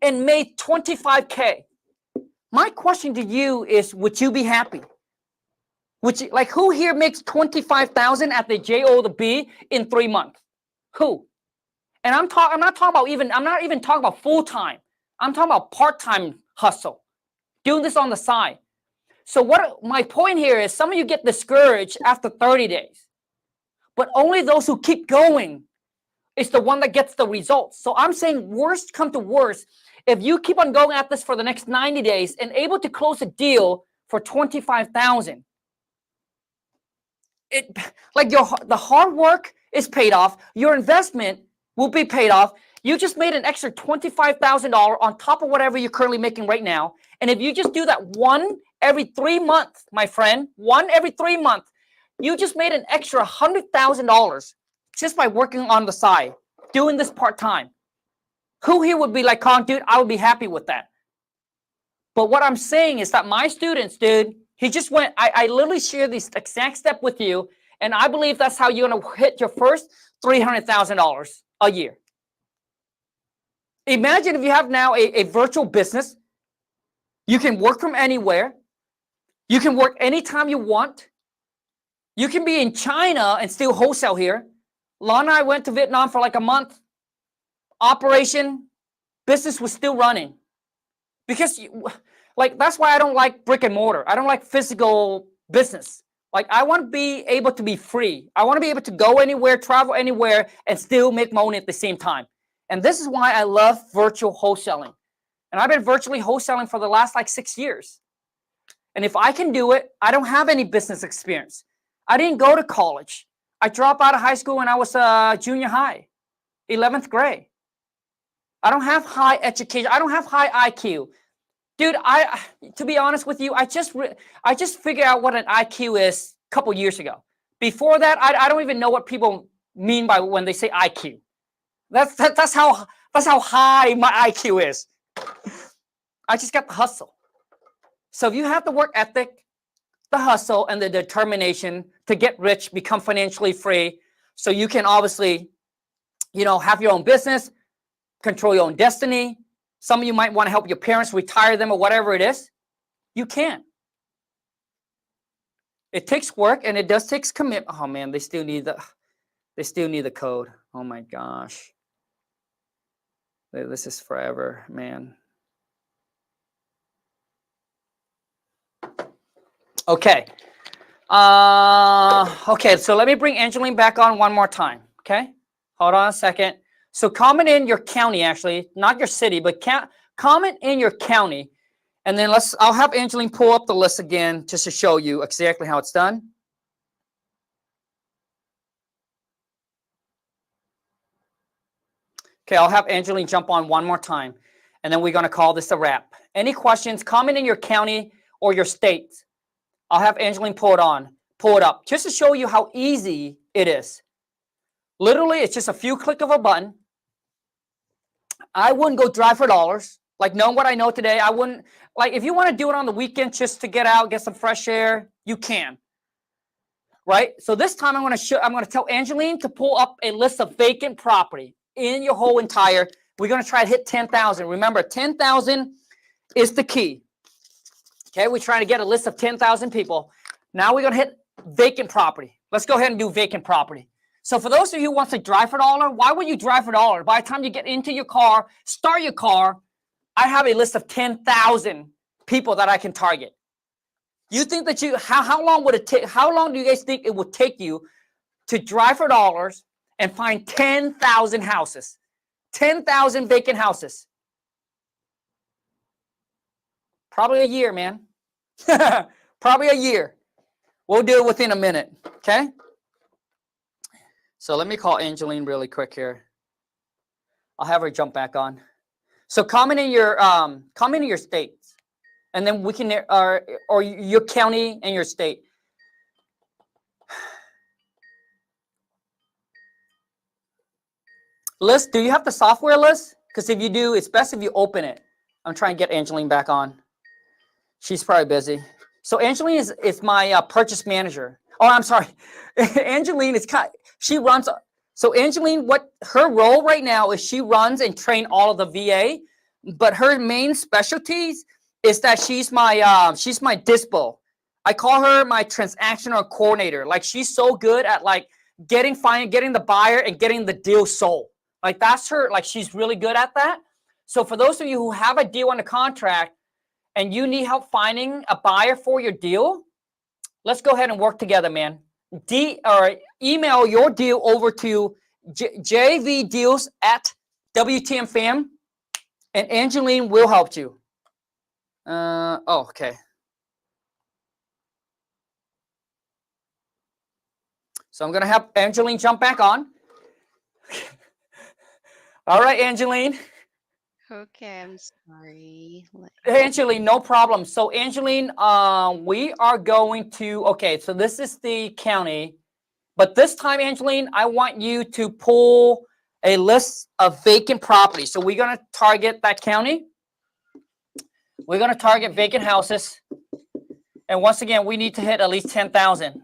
and made 25K? My question to you is, would you be happy? Like, who here makes 25,000 at the JO the B in 3 months? Who? And I'm not even talking about full-time. I'm talking about part-time hustle, doing this on the side. So my point here is, some of you get discouraged after 30 days, but only those who keep going is the one that gets the results. So I'm saying, worst come to worst, if you keep on going at this for the next 90 days and able to close a deal for 25,000, the hard work is paid off. Your investment will be paid off. You just made an extra $25,000 on top of whatever you're currently making right now. And if you just do that one every 3 months, my friend. 1 every 3 months. You just made an extra $100,000 just by working on the side, doing this part-time. Who here would be like, Khang, dude, I would be happy with that. But what I'm saying is that my students, dude, he just went, I literally share this exact step with you, and I believe that's how you're going to hit your first $300,000 a year. Imagine if you have now a virtual business. You can work from anywhere. You can work anytime you want. You can be in China and still wholesale here. Lana and I went to Vietnam for like a month. Operation, business was still running. Because like that's why I don't like brick and mortar. I don't like physical business. Like I want to be able to be free. I want to be able to go anywhere, travel anywhere, and still make money at the same time. And this is why I love virtual wholesaling. And I've been virtually wholesaling for the last like 6 years. And if I can do it, I don't have any business experience. I didn't go to college. I dropped out of high school when I was junior high, 11th grade. I don't have high education. I don't have high IQ. Dude, to be honest with you, I just figured out what an IQ is a couple years ago. Before that, I don't even know what people mean by when they say IQ. That's how high my IQ is. I just got the hustle. So if you have the work ethic, the hustle, and the determination to get rich, become financially free, so you can obviously, have your own business, control your own destiny. Some of you might want to help your parents retire them or whatever it is. You can. It takes work and it does take commitment. Oh man, they still need the code. Oh my gosh. This is forever, man. Okay. Okay, so let me bring Angeline back on one more time. Okay. Hold on a second. So comment in your county, actually, not your city, but comment in your county. And then I'll have Angeline pull up the list again just to show you exactly how it's done. Okay, I'll have Angeline jump on one more time, and then we're going to call this a wrap. Any questions? Comment in your county or your state. I'll have Angeline pull it up, just to show you how easy it is. Literally, it's just a few clicks of a button. I wouldn't go drive for dollars. Like, knowing what I know today, I wouldn't. Like, if you want to do it on the weekend just to get out, get some fresh air, you can. Right? So this time I'm going to tell Angeline to pull up a list of vacant property in your whole entire. We're going to try to hit 10,000. Remember, 10,000 is the key. Okay, we're trying to get a list of 10,000 people. Now we're going to hit vacant property. Let's go ahead and do vacant property. So for those of you who want to drive for $1, why would you drive for $1? By the time you get into your car, start your car, I have a list of 10,000 people that I can target. You think that how long would it take? How long do you guys think it would take you to drive for $1 and find 10,000 houses? 10,000 vacant houses. Probably a year, man. Probably a year. We'll do it within a minute, okay? So let me call Angeline really quick here. I'll have her jump back on. So comment in your states, and then we can or your county and your state. Liz, do you have the software, Liz? Because if you do, it's best if you open it. I'm trying to get Angeline back on. She's probably busy. So Angeline is my purchase manager. Oh, I'm sorry. Angeline she runs. So Angeline, what her role right now is, she runs and train all of the VA, but her main specialties is that she's my dispo. I call her my transactional coordinator. Like, she's so good at like getting the buyer and getting the deal sold. Like, that's her. Like, she's really good at that. So for those of you who have a deal on the contract and you need help finding a buyer for your deal, let's go ahead and work together, man. Or email your deal over to jvdeals@WTMFam, and Angeline will help you. Okay. So I'm going to have Angeline jump back on. All right, Angeline. Okay, I'm sorry. Angeline, no problem. So, Angeline, we are going to, okay, so this is the county, but this time, Angeline, I want you to pull a list of vacant properties. So, we're going to target that county. We're going to target vacant houses. And once again, we need to hit at least 10,000.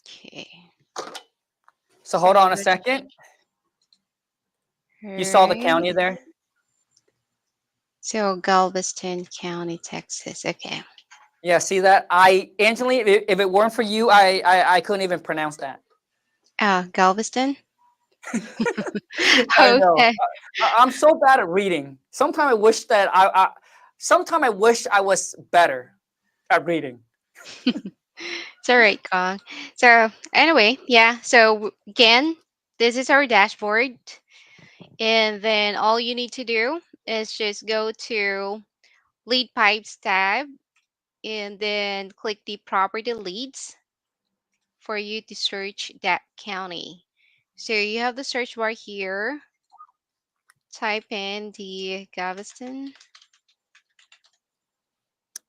Okay. So, So hold on a let's. second. You saw the Alright. county there? So Galveston County, Texas. Okay. Yeah, see that? Angeline, if it weren't for you, I couldn't even pronounce that. Galveston. I know. Okay. I'm so bad at reading. Sometimes I wish that sometimes I wish I was better at reading. It's all right, Kong. So anyway, yeah. So again, this is our dashboard, and then all you need to do is just go to lead pipes tab, and then click the property leads for you to search that county. So you have the search bar here. Type in the Galveston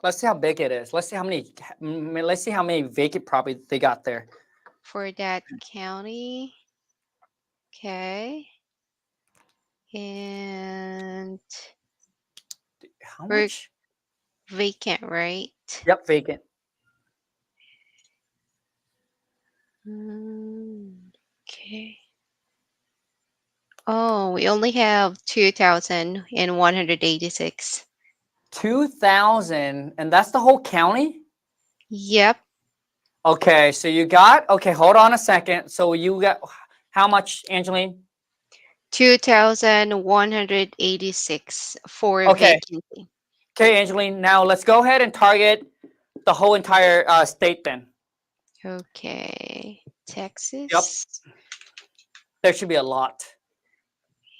Let's see how big it is. Let's see how many vacant properties they got there. for that county. Okay. And How we're much? vacant, right? Yep, vacant. Okay. Oh, we only have 2,186. 2,000, and that's the whole county? Yep. Okay, so you got, okay, hold on a second. So you got how much, Angeline? 2,186 for Okay, vacancy. okay, Angeline. Now let's go ahead and target the whole entire state then. Okay. Yep, Texas. there should be a lot.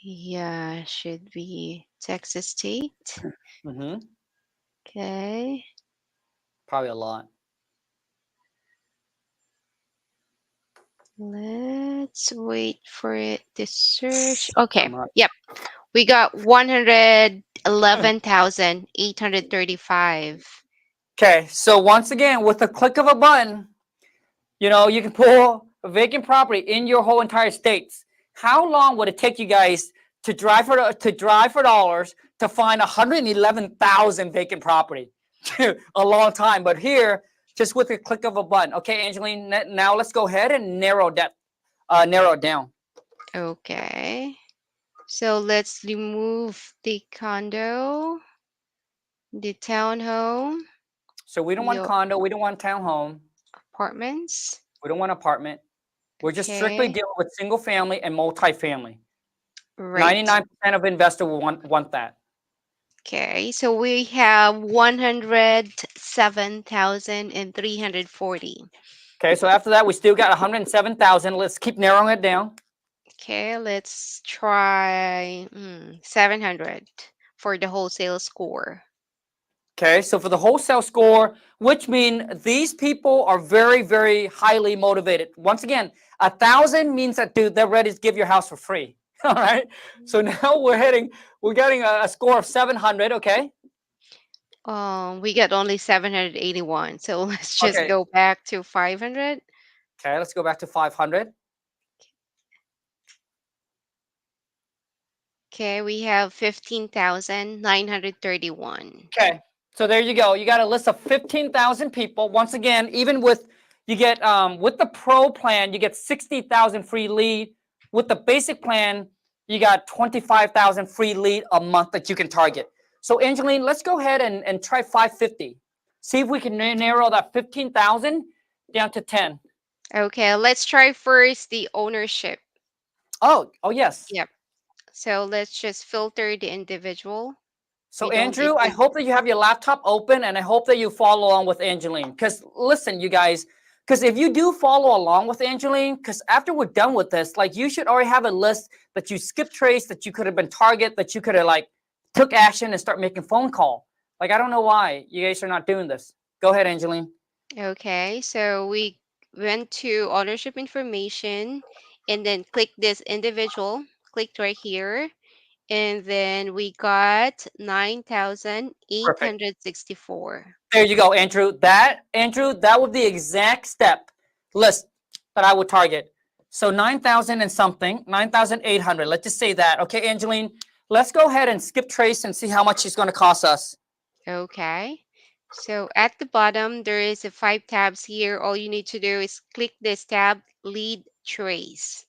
Yeah, should be Texas State. Mm-hmm. Okay. Probably a lot. Let's wait for it to search. Okay. Come on. Yep. We got 111,835. Okay, so once again, with the click of a button, you can pull a vacant property in your whole entire states. How long would it take you guys to drive for dollars to find 111,000 vacant property? A long time, but here, just with the click of a button. Okay, Angeline. Now let's go ahead and narrow it down. Okay. So let's remove the condo, the townhome, So we don't want the condo, we don't want townhome, apartments. we don't want apartment. We're just strictly Okay. dealing with single family and multifamily. Right. 99% of investors will want that. Okay. So we have 107,340. Okay, so after that, we still got 107,000. Let's keep narrowing it down. Okay, let's try 700 for the wholesale score. Okay, so for the wholesale score, which mean these people are very, very highly motivated. Once again, 1,000 means that dude, they're ready to give your house for free. All right. So now we're getting a score of 700. Okay. We got only 781. So let's just Okay. go back to 500. Okay. Let's go back to 500. Okay, we have 15,931. Okay. So there you go. You got a list of 15,000 people. Once again, even with you get with the pro plan, you get 60,000 free lead. With the basic plan, you got 25,000 free lead a month that you can target. So Angeline, let's go ahead and try 550. See if we can narrow that 15,000 down to 10. Okay, let's try first the ownership. Oh yes. Yep. So let's just filter the individual. So We don't need Andrew, I to. hope that you have your laptop open and I hope that you follow along with Angeline. Because listen, you guys, because if you do follow along with Angeline, because after we're done with this, like you should already have a list that you skip trace, that you could have been target, that you could have like took action and start making phone call. Like I don't know why you guys are not doing this. Go ahead, Angeline. Okay, so we went to ownership information and then click this individual. Click right here. And then we got Perfect. 9,864. There you go, Andrew. That would be the exact step list that I would target. So 9,000 and something, 9,800. Let's just say that. Okay, Angeline, let's go ahead and skip trace and see how much it's going to cost us. Okay. So at the bottom, there is a 5 tabs here. All you need to do is click this tab, lead trace.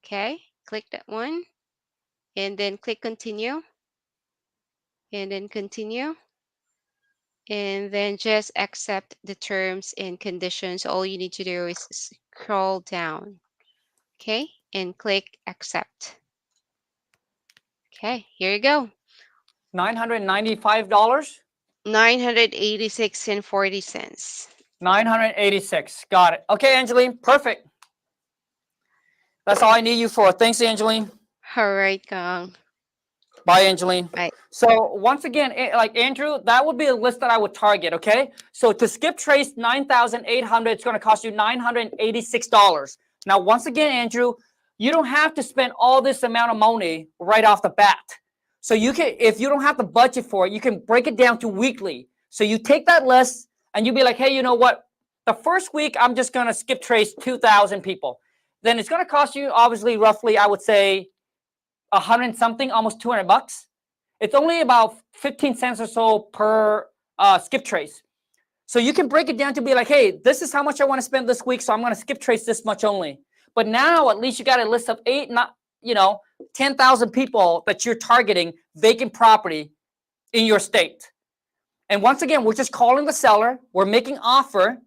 Okay, click that one and then click continue and then continue. And then just accept the terms and conditions. All you need to do is scroll down. Okay, and click accept. Okay, here you go. $995. 986 and 40 cents. 986. Got it. Okay, Angeline, perfect. That's all I need you for. Thanks, Angeline. All right, Khang. Bye, Angeline. Bye. So once again, like Andrew, that would be a list that I would target, okay? So to skip trace 9,800, it's going to cost you $986. Now, once again, Andrew, you don't have to spend all this amount of money right off the bat. So you can, if you don't have the budget for it, you can break it down to weekly. So you take that list and you be like, hey, you know what? The first week, I'm just going to skip trace 2,000 people. Then it's going to cost you, obviously, roughly, I would say, 100 something, almost 200 bucks. It's only about 15 cents or so per skip trace. So you can break it down to be like, hey, this is how much I want to spend this week, so I'm going to skip trace this much only. But now at least you got a list of 10,000 people that you're targeting vacant property in your state. And once again, we're just calling the seller. We're making offer.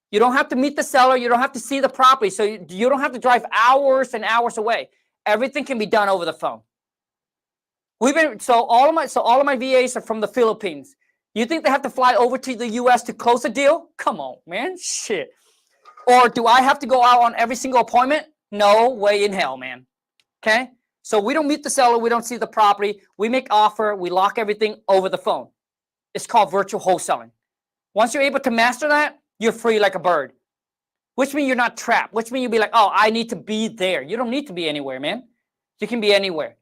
You don't have to meet the seller. You don't have to see the property. So you don't have to drive hours and hours away. Everything can be done over the phone. All of my VAs are from the Philippines. You think they have to fly over to the US to close a deal? Come on, man. Shit. Or do I have to go out on every single appointment? No way in hell, man. Okay? So we don't meet the seller, we don't see the property, we make offer, we lock everything over the phone. It's called virtual wholesaling. Once you're able to master that, you're free like a bird. Which means you're not trapped. Which means you'll be like, oh, I need to be there. You don't need to be anywhere, man. You can be anywhere.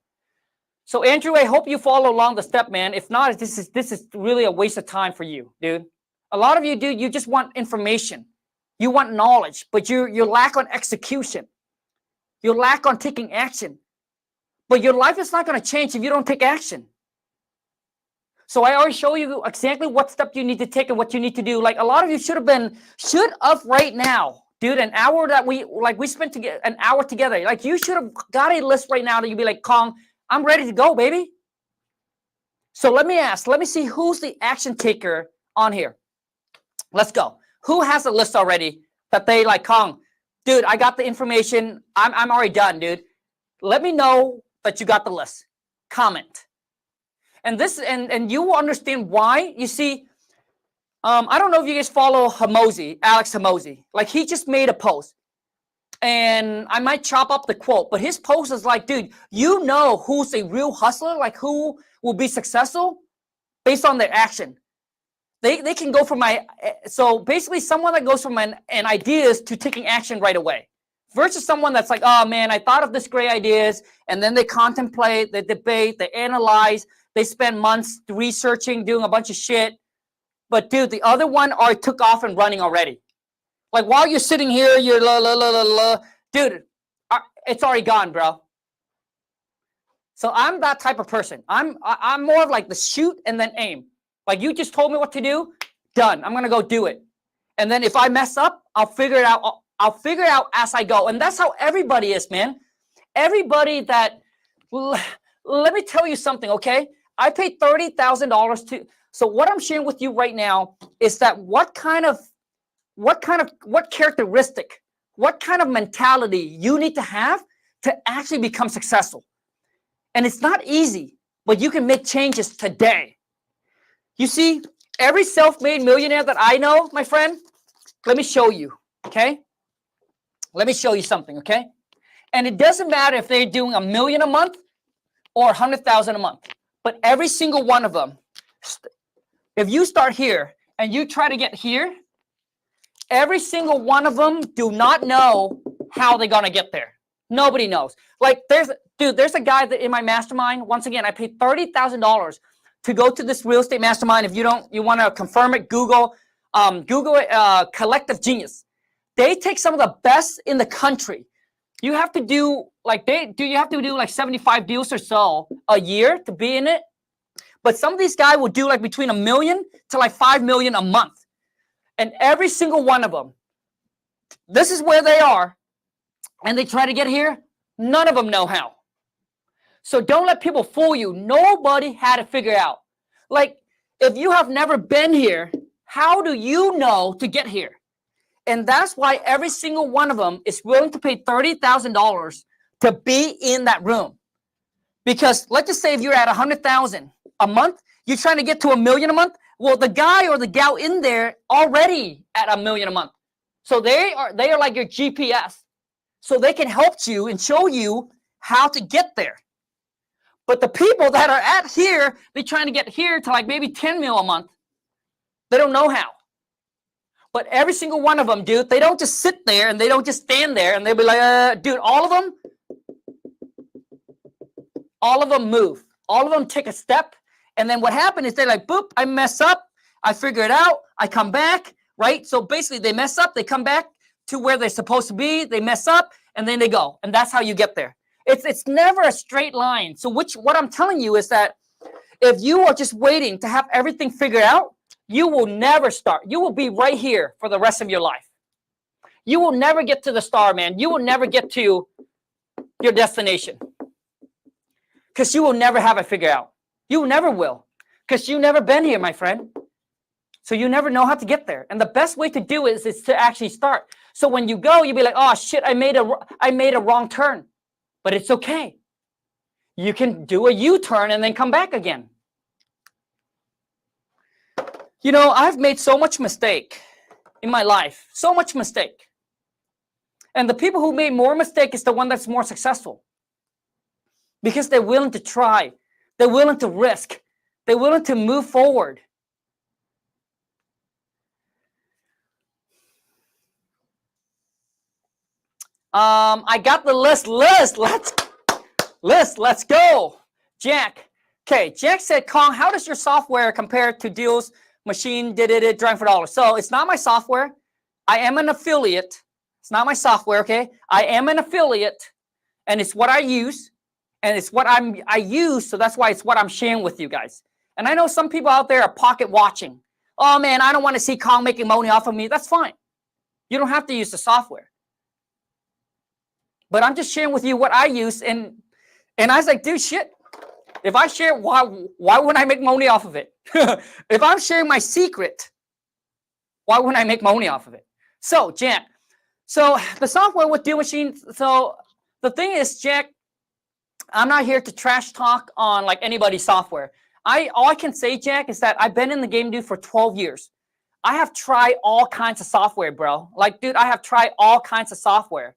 So Andrew, I hope you follow along the step, man. If not, this is really a waste of time for you, dude. A lot of you, dude, you just want information. You want knowledge, but you lack on execution. You lack on taking action. But your life is not going to change if you don't take action. So I already show you exactly what step you need to take and what you need to do. Like a lot of you should have right now, dude, an hour that we spent an hour together. Like you should have got a list right now that you'd be like, Khang, I'm ready to go, baby. So let me see who's the action taker on here. Let's go. Who has a list already that they like, Khang, dude, I got the information. I'm already done, dude. Let me know that you got the list. Comment. And you will understand why. You see, I don't know if you guys follow Alex Hamosi. Like he just made a post. And I might chop up the quote, but his post is like, dude, you know who's a real hustler, like who will be successful based on their action. They can go from so basically someone that goes from an ideas to taking action right away versus someone that's like, oh man, I thought of this great ideas, and then they contemplate, they debate, they analyze, they spend months researching, doing a bunch of shit. But dude, the other one already took off and running already. Like while you're sitting here, you're dude, it's already gone, bro. So I'm that type of person. I'm more of like the shoot and then aim. Like you just told me what to do, done. I'm gonna go do it. And then if I mess up, I'll figure it out. I'll figure it out as I go. And that's how everybody is, man. Everybody that, let me tell you something, okay? I paid $30,000 to. So what I'm sharing with you right now is that what characteristic, what kind of mentality you need to have to actually become successful. And it's not easy, but you can make changes today. You see, every self-made millionaire that I know, my friend, let me show you, okay? Let me show you something, okay? And it doesn't matter if they're doing $1 million a month or 100,000 a month, but every single one of them, if you start here and you try to get here, every single one of them do not know how they're going to get there. Nobody knows. Like there's a guy that in my mastermind, once again, I paid $30,000 to go to this real estate mastermind. If you want to confirm it, Google it, Collective Genius. They take some of the best in the country. You have to do like 75 deals or so a year to be in it. But some of these guys will do like between $1 million to like $5 million a month. And every single one of them, this is where they are. And they try to get here. None of them know how. So don't let people fool you. Nobody had to figure out. Like, if you have never been here, how do you know to get here? And that's why every single one of them is willing to pay $30,000 to be in that room. Because let's just say if you're at $100,000 a month, you're trying to get to $1 million a month. Well, the guy or the gal in there already at $1 million a month. So they are like your GPS. So they can help you and show you how to get there. But the people that are at here, they're trying to get here to like maybe 10 mil a month. They don't know how. But every single one of them, dude, they don't just sit there and they don't just stand there and they'll be like, dude, all of them move. All of them take a step. And then what happened is they're like, boop, I mess up. I figure it out. I come back, right? So basically they mess up. They come back to where they're supposed to be. They mess up and then they go. And that's how you get there. It's never a straight line. So what I'm telling you is that if you are just waiting to have everything figured out, you will never start. You will be right here for the rest of your life. You will never get to the star, man. You will never get to your destination. Because you will never have it figured out. You never will. Because you've never been here, my friend. So you never know how to get there. And the best way to do it is to actually start. So when you go, you'll be like, oh, shit, I made a wrong turn. But it's okay. You can do a U-turn and then come back again. You know, I've made so much mistake in my life. So much mistake. And the people who made more mistake is the one that's more successful. Because they're willing to try. They're willing to risk. They're willing to move forward. I got the list. Let's go. Jack. Okay, Jack said, Khang, how does your software compare to Deals Machine, Drawing for Dollars? So it's not my software. I am an affiliate. It's not my software, okay? I am an affiliate, and it's what I use, and it's what I use, so that's why it's what I'm sharing with you guys. And I know some people out there are pocket watching. Oh, man, I don't want to see Khang making money off of me. That's fine. You don't have to use the software. But I'm just sharing with you what I use, and I was like, dude, shit. If I share, why wouldn't I make money off of it? If I'm sharing my secret, why wouldn't I make money off of it? So, Jack, so the software with Deal Machine, so the thing is, Jack, I'm not here to trash talk on like anybody's software. All I can say, Jack, is that I've been in the game, dude, for 12 years. I have tried all kinds of software, bro. Like, dude, I have tried all kinds of software.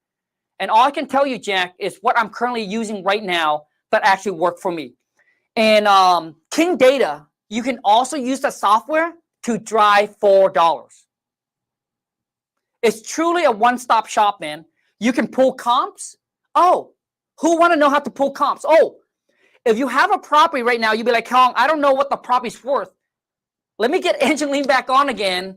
And all I can tell you, Jack, is what I'm currently using right now that actually work for me. And King Data, you can also use the software to drive $4. It's truly a one-stop shop, man. You can pull comps. Oh, who want to know how to pull comps? Oh, if you have a property right now, you'd be like, Khang, I don't know what the property's worth. Let me get Angeline back on again.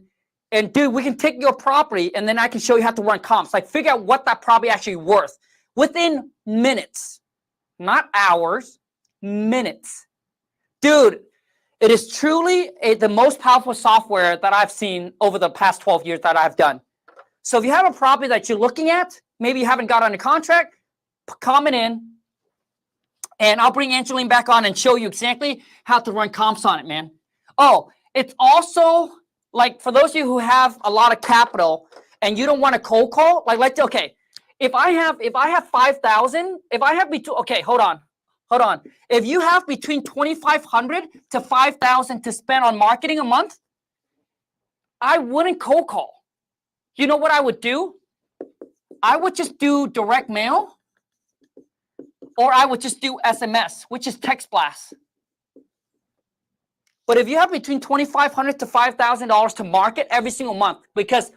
And dude, we can take your property and then I can show you how to run comps. Like figure out what that property actually worth within minutes, not hours, minutes. Dude, it is truly the most powerful software that I've seen over the past 12 years that I've done. So if you have a property that you're looking at, maybe you haven't got under contract, comment in and I'll bring Angeline back on and show you exactly how to run comps on it, man. Oh, it's also like for those of you who have a lot of capital and you don't want to cold call, like let's okay. If I have 5,000, if I have between hold on. If you have between 2,500 to 5,000 to spend on marketing a month, I wouldn't cold call. You know what I would do? I would just do direct mail, or I would just do SMS, which is text blast. But if you have between $2,500 to $5,000 to market every single month, because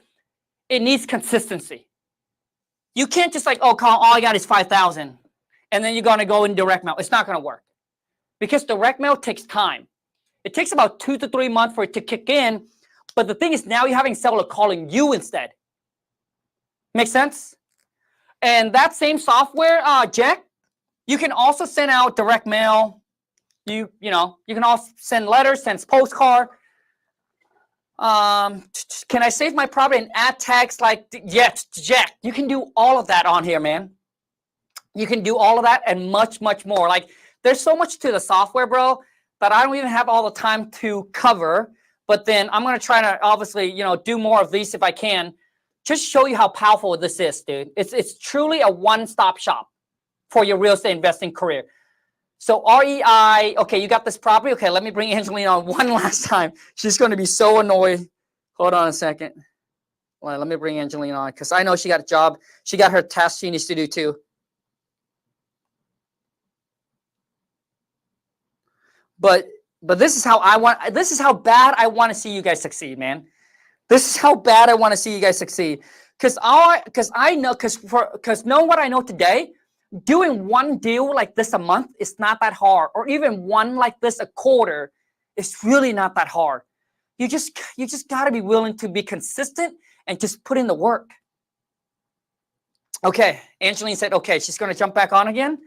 it needs consistency. You can't just like, oh, Khang, all I got is 5,000. And then you're going to go in direct mail. It's not going to work because direct mail takes time. It takes about 2 to 3 months for it to kick in. But the thing is, now you're having seller calling you instead. Make sense? And that same software, Jack, you can also send out direct mail. You can also send letters, send postcard. Can I save my property and add tags? Like, yes, Jack, you can do all of that on here, man. You can do all of that and much, much more. Like, there's so much to the software, bro, that I don't even have all the time to cover. But then I'm going to try to obviously, do more of these if I can. Just show you how powerful this is, dude. It's truly a one-stop shop for your real estate investing career. So REI, okay, you got this property. Okay, let me bring Angelina on one last time. She's going to be so annoyed. Hold on a second. Well, let me bring Angelina on because I know she got a job. She got her task she needs to do too. But this is how this is how bad I want to see you guys succeed, man. This is how bad I want to see you guys succeed. Because knowing what I know today, doing one deal like this a month is not that hard, or even one like this a quarter is really not that hard. You just got to be willing to be consistent and just put in the work. Okay, Angeline said, okay, she's going to jump back on again.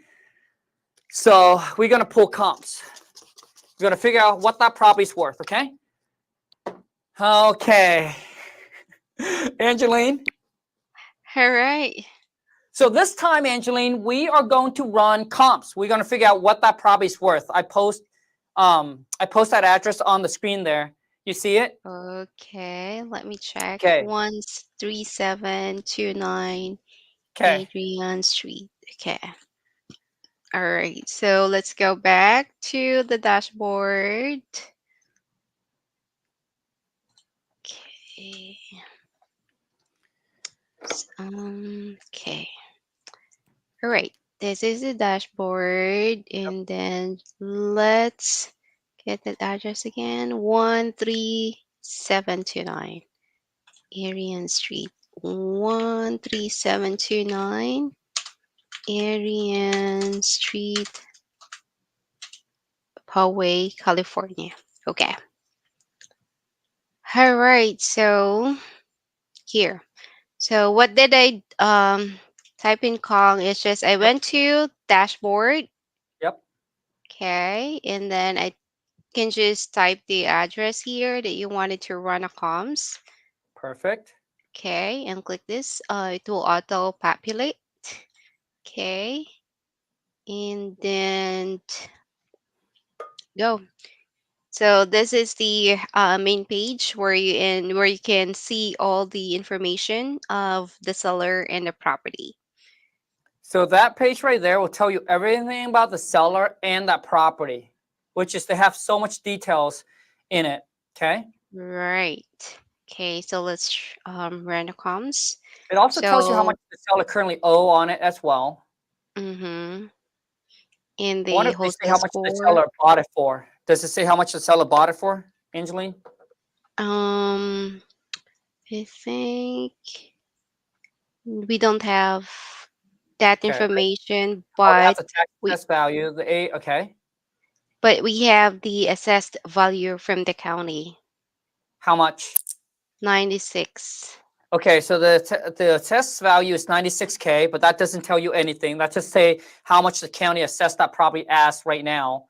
So we're going to pull comps. We're going to figure out what that property's worth, okay? Okay. Angeline? All right. So this time, Angeline, we are going to run comps. We're going to figure out what that property's worth. I post that address on the screen there. You see it? Okay, let me check. Okay. 13729 Okay. Adrian Street. Okay. All right, so let's go back to the dashboard. Okay. Okay. All right, this is the dashboard, and then let's get that address again. 13729 Arian Street. 13729 Arian Street, Poway, California. Okay. All right, so here. So what did I type in Khang? It's just I went to dashboard. Yep. Okay, and then I can just type the address here that you wanted to run a comms. Perfect. Okay, and click this. It will auto populate. Okay, and then go. So this is the main page where you can see all the information of the seller and the property. So that page right there will tell you everything about the seller and that property, which is they have so much details in it. Okay. Right. Okay, so let's run the comms. It also tells you how So, much the seller currently owe on it as well. in I the wonder if they say wholesale how much the score, seller bought it for. Does it say how much the seller bought it for, Angeline? I think we don't have that Okay. information, Oh, they have but the tax we assessed value. Okay. have the assessed value from the county, How much? 96. Okay, so the assessed value is 96K, but that doesn't tell you anything. That just say how much the county assessed that property as right now.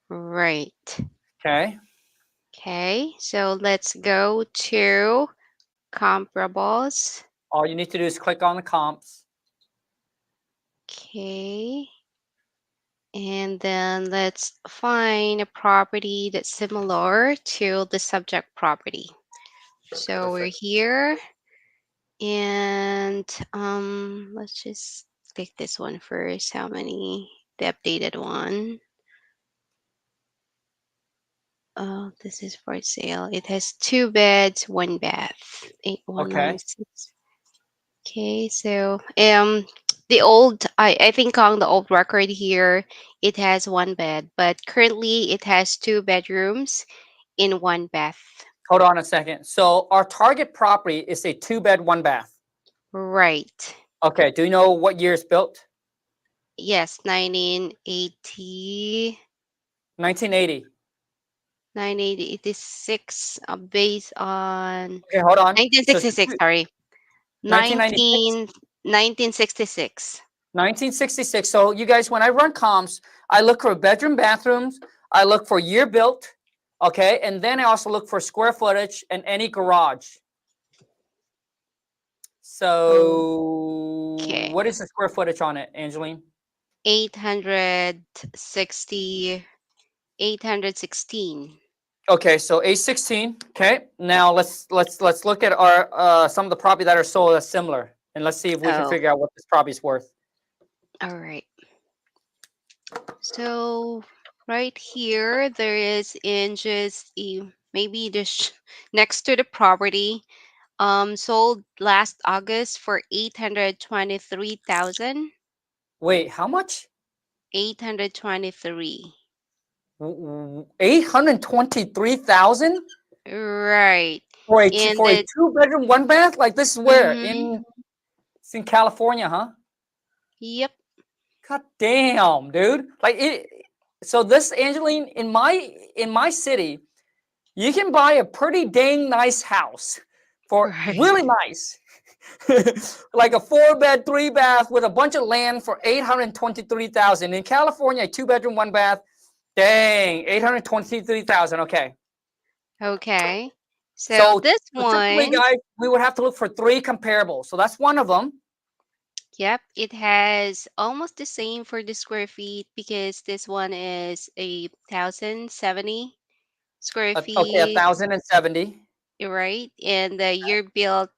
Right. Okay. Okay, so let's go to comparables. All you need to do is click on the comps. Okay. And then let's find a property that's similar to the subject property. So we're Perfect. here, and let's just click this one first. How many? The updated one. Oh, this is for sale. It has 2 beds, 1 bath. Okay. 8196. Okay, so the old I think on the old record here it has 1 bed, but currently it has 2 bedrooms in 1 bath. Hold on a second. So our target property is a 2-bed, 1 bath. Right. Okay. Do you know what year it's built? Yes, 1980, 1980. 1986, based on Okay, hold on. So it's 1966, sorry. 1996, 1966. 1966. So you guys, when I run comps, I look for bedroom, bathrooms. I look for year built. Okay, and then I also look for square footage and any garage. So Okay. what is the square footage on it, Angeline? 860, 816. Okay, so A16. Okay, now let's look at our some of the property that are sold that's similar, and let's see if we can Oh, figure out what this property is worth. all right. So right here, there is in just maybe this next to the property, sold last August for 823,000. Wait, how much? 823. 823,000 Right. And for a the 2 bedroom, 1 bath? Like this is where mm-hmm. it's in California, huh? Yep. God damn, dude. Like it. So this, Angeline, in my city, you can buy a pretty dang nice house for Right. really nice, like a 4 bed, 3 bath with a bunch of land for 823,000. In California, a 2 bedroom, 1 bath. Dang, 823,000. Okay. Okay. So So, this so typically, one, guys, we would have to look for three comparables. So that's one of them. yep, it has almost the same for the square feet because this one is 1,070 square Okay, feet, 1,070. right? And the year built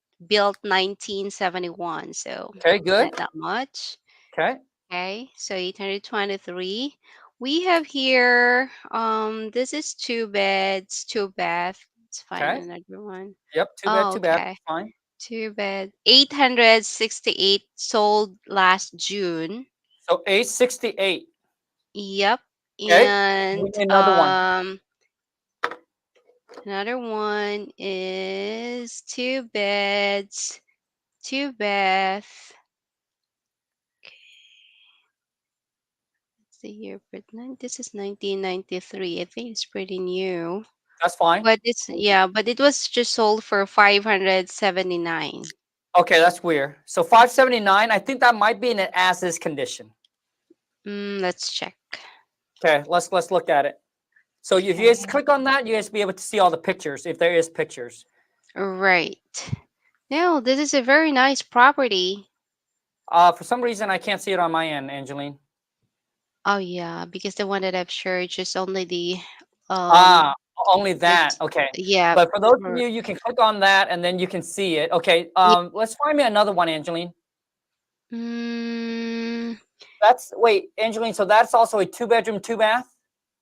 1971, so Okay, good. not that much. Okay, Okay, so 823. We have here, this is two beds, two bath. Let's find okay. another one. Yep, 2 bed, Oh, 2 bath. okay. Fine. Two bed. 868 sold last June. So 868. Yep. Okay, And give me another one. another one is two beds, two bath. Let's see here, but this is 1993. I think it's pretty new. That's fine. But it's yeah, but it was just sold for 579. Okay, that's weird. So 579. I think that might be in an as-is condition. Let's check. Okay, let's look at it. So if you guys Okay. click on that, you guys be able to see all the pictures if there is pictures. Right. Now, this is a very nice property. For some reason, I can't see it on my end, Angeline. Oh yeah, because the one that I've shared just only the Ah, only this that. Okay. yeah. But for those of r- you, you can click on that and then you can see it. Okay. yeah. Let's find me another one, Angeline. Mm, That's wait, Angeline. So that's also a 2 bedroom, 2 bath.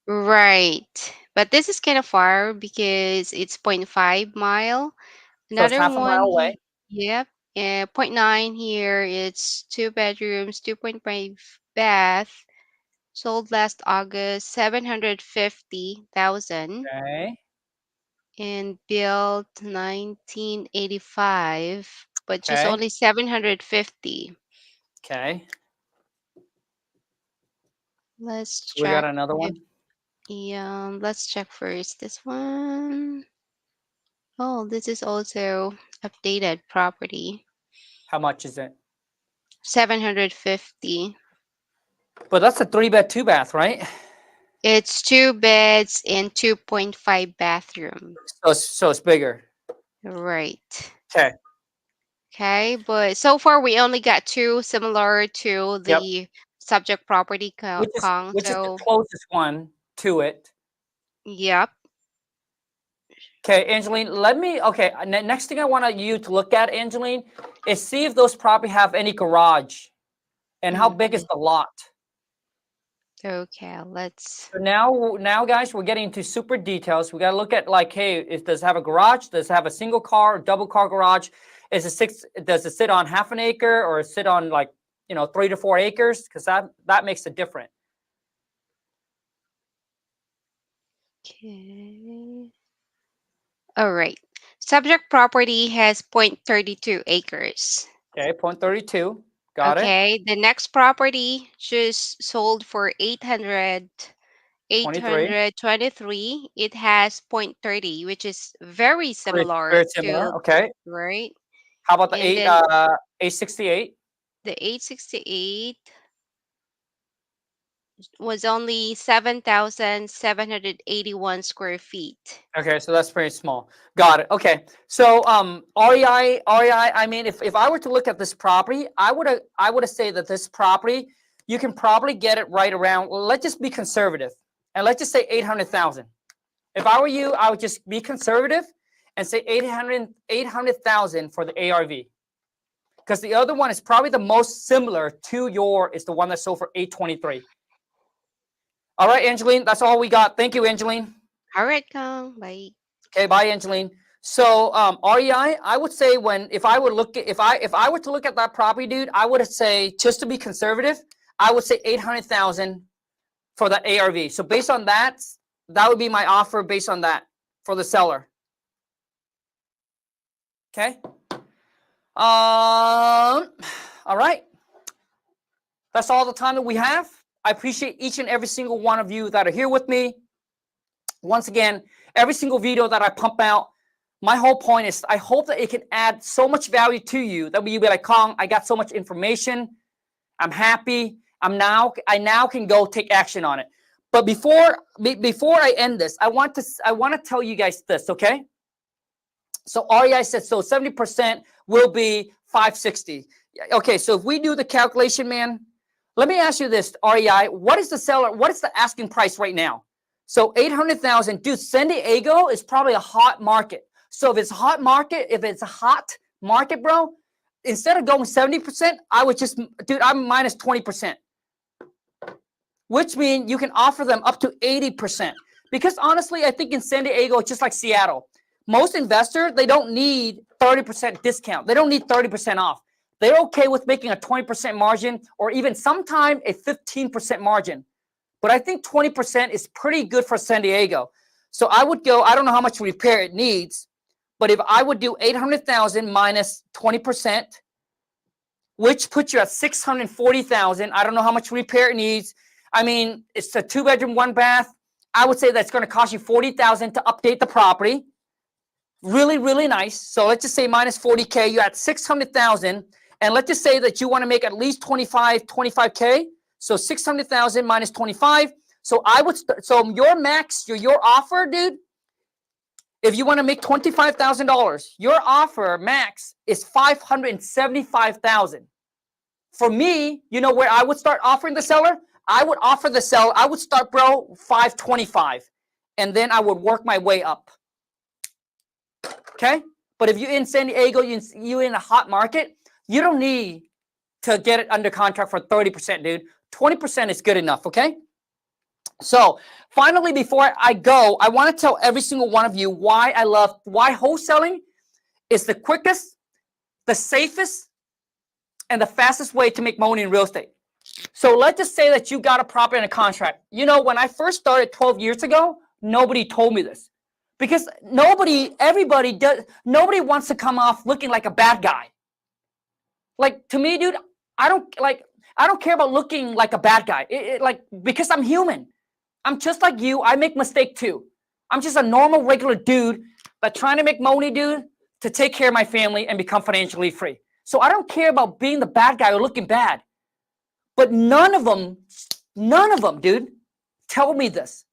right. But this is kind of far because it's point 0.5 mile. So it's Another half a one, mile away. yep. Point 0.9 here. It's two bedrooms, 2.5 bath. Sold last August, 750,000 Okay. and built 1985, but just Okay. only 750. Okay. Let's So we got check another if one. let's check first this one. Oh, this is also updated property. How much is it? 750. But that's a 3 bed, 2 bath, right? It's two beds and 2.5 bathroom. So it's bigger. Right. Okay. Okay, but so far we only got two similar to Yep. the subject property Which is Kong. which is the So, closest one to it. yep. Okay, Angeline, let me. Okay, next thing I want you to look at, Angeline, is see if those property have any garage and how big is Mhm. the lot. Okay, let's. So now, guys, we're getting into super details. We got to look at like, hey, does it have a garage? Does it have a single car, double car garage? Is it six? Does it sit on half an acre or sit on like 3 to 4 acres? Because that makes it different. Okay. All right. Subject property has 0.32 acres. Okay, 0.32. Got it? Okay, the next property just sold for 23. 823. It has point 30, which is very Pretty similar very similar. to, Okay. right? How about the And then 868? the 868 was only 7,781 square feet. Okay, so that's pretty small. Got it. Okay. So REI, I mean, if I were to look at this property, I would have say that this property, you can probably get it right around, well, let's just be conservative. And let's just say 800,000. If I were you, I would just be conservative and say 800,000 for the ARV. Because the other one is probably the most similar to is the one that sold for 823. All right, Angeline, that's all we got. Thank you, Angeline. All right, Khang. Bye. Okay, bye, Angeline. So REI, I would say if I were to look at that property, dude, I would say, just to be conservative, I would say 800,000 for the ARV. So based on that, that would be my offer based on that for the seller. Okay. All right. That's all the time that we have. I appreciate each and every single one of you that are here with me. Once again, every single video that I pump out, my whole point is I hope that it can add so much value to you that you'll be like, Khang, I got so much information. I'm happy. I now can go take action on it. But before I end this, I want to tell you guys this, okay? So REI said, so 70% will be 560. Okay, so if we do the calculation, man, let me ask you this, REI, what is the asking price right now? So 800,000, dude, San Diego is probably a hot market. So if it's a hot market, bro, instead of going 70%, I would just, dude, I'm minus 20%. Which means you can offer them up to 80%. Because honestly, I think in San Diego, just like Seattle, most investors, they don't need 30% discount. They don't need 30% off. They're okay with making a 20% margin or even sometime a 15% margin. But I think 20% is pretty good for San Diego. So I would go, I don't know how much repair it needs, but if I would do 800,000 minus 20%, which puts you at 640,000, I don't know how much repair it needs. I mean, it's a 2-bedroom, 1 bath. I would say that's going to cost you 40,000 to update the property. Really, really nice. So let's just say minus 40K, you're at 600,000. And let's just say that you want to make at least 25K. So 600,000 minus 25. So so your max, your offer, dude, if you want to make $25,000, your offer max is 575,000. For me, you know where I would start offering the seller? I would start, bro, 525. And then I would work my way up. Okay? But if you're in San Diego, you're in a hot market, you don't need to get it under contract for 30%, dude. 20% is good enough, okay? So finally, before I go, I want to tell every single one of you why wholesaling is the quickest, the safest, and the fastest way to make money in real estate. So let's just say that you got a property in a contract. You know, when I first started 12 years ago, nobody told me this. Because nobody wants to come off looking like a bad guy. Like, to me, dude, I don't care about looking like a bad guy. Because I'm human. I'm just like you. I make mistakes too. I'm just a normal, regular dude, but trying to make money, dude, to take care of my family and become financially free. So I don't care about being the bad guy or looking bad. But none of them, dude, tell me this.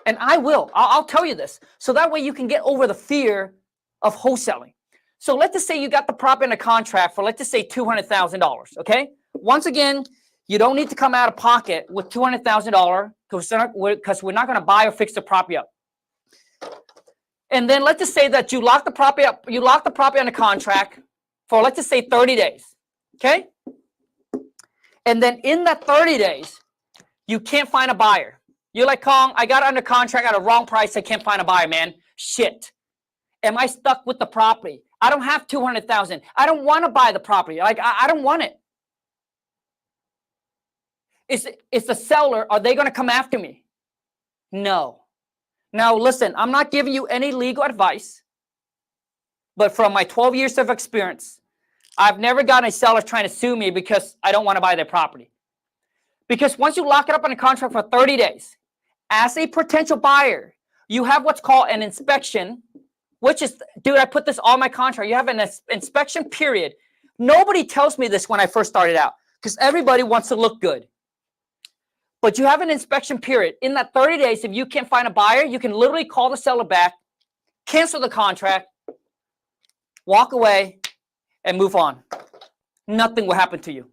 And I will. I'll tell you this. So that way you can get over the fear of wholesaling. So let's just say you got the property in a contract for, let's just say $200,000, okay? Once again, you don't need to come out of pocket with $200,000 because we're not going to buy or fix the property up. And then let's just say that you lock the property up, you lock the property on a contract for, let's just say 30 days, okay? And then in that 30 days, you can't find a buyer. You're like, Khang, I got it under contract at a wrong price. I can't find a buyer, man. Shit. Am I stuck with the property? I don't have 200,000. I don't want to buy the property. Like, I don't want it. It's the seller. Are they going to come after me? No. Now, listen, I'm not giving you any legal advice, but from my 12 years of experience, I've never gotten a seller trying to sue me because I don't want to buy their property. Because once you lock it up on a contract for 30 days, as a potential buyer, you have what's called an inspection, which is, dude, I put this on my contract. You have an inspection period. Nobody tells me this when I first started out because everybody wants to look good. But you have an inspection period. In that 30 days, if you can't find a buyer, you can literally call the seller back, cancel the contract, walk away, and move on. Nothing will happen to you.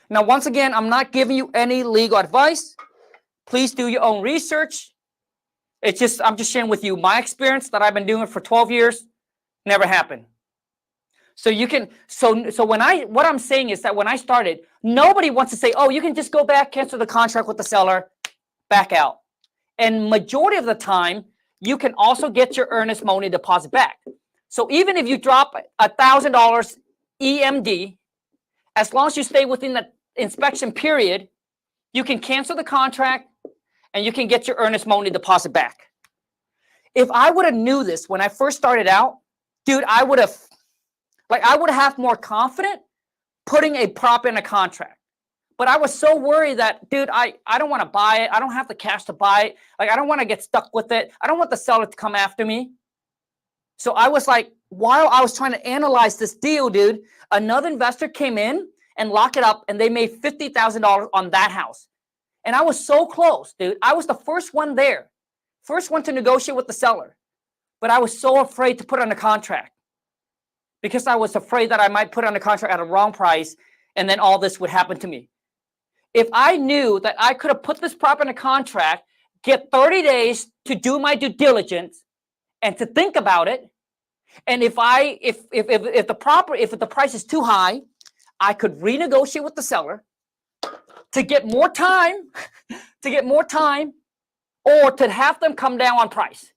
Now, once again, I'm not giving you any legal advice. Please do your own research. I'm just sharing with you my experience that I've been doing for 12 years. Never happened. So you can, what I'm saying is that when I started, nobody wants to say, oh, you can just go back, cancel the contract with the seller, back out. And majority of the time, you can also get your earnest money deposit back. So even if you drop $1,000 EMD, as long as you stay within the inspection period, you can cancel the contract and you can get your earnest money deposit back. If I would have knew this when I first started out, dude, I would have more confident putting a prop in a contract. But I was so worried that, dude, I don't want to buy it. I don't have the cash to buy it. Like, I don't want to get stuck with it. I don't want the seller to come after me. So I was like, while I was trying to analyze this deal, dude, another investor came in and locked it up and they made $50,000 on that house. And I was so close, dude. I was the first one there. First one to negotiate with the seller. But I was so afraid to put on a contract because I was afraid that I might put on a contract at a wrong price and then all this would happen to me. If I knew that I could have put this prop in a contract, get 30 days to do my due diligence and to think about it, and if the price is too high, I could renegotiate with the seller to get more time, or to have them come down on price.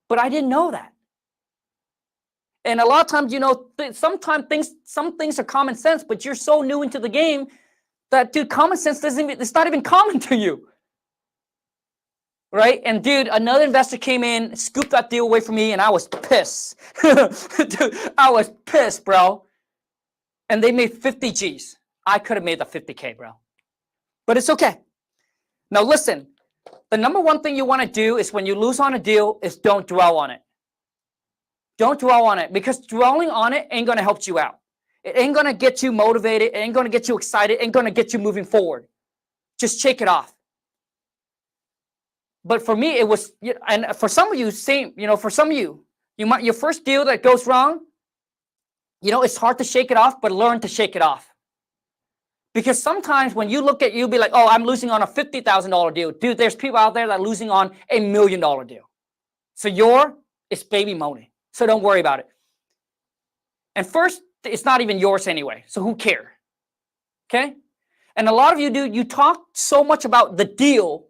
But I didn't know that. And a lot of times, sometimes some things are common sense, but you're so new into the game that, dude, common sense it's not even common to you. Right? And dude, another investor came in, scooped that deal away from me, and I was pissed. Dude, I was pissed, bro. And they made 50 G's. I could have made the 50K, bro. But it's okay. Now listen, the number one thing you want to do is when you lose on a deal is don't dwell on it. Don't dwell on it, because dwelling on it ain't going to help you out. It ain't going to get you motivated. It ain't going to get you excited. It ain't going to get you moving forward. Just shake it off. But for me, it was, and for some of you, for some of you, your first deal that goes wrong, it's hard to shake it off, but learn to shake it off. Because sometimes when you look at, you'll be like, oh, I'm losing on a $50,000 deal. Dude, there's people out there that are losing on $1 million deal. So it's baby money. So don't worry about it. And first, it's not even yours anyway. So who cares? Okay? And a lot of you, dude, you talk so much about the deal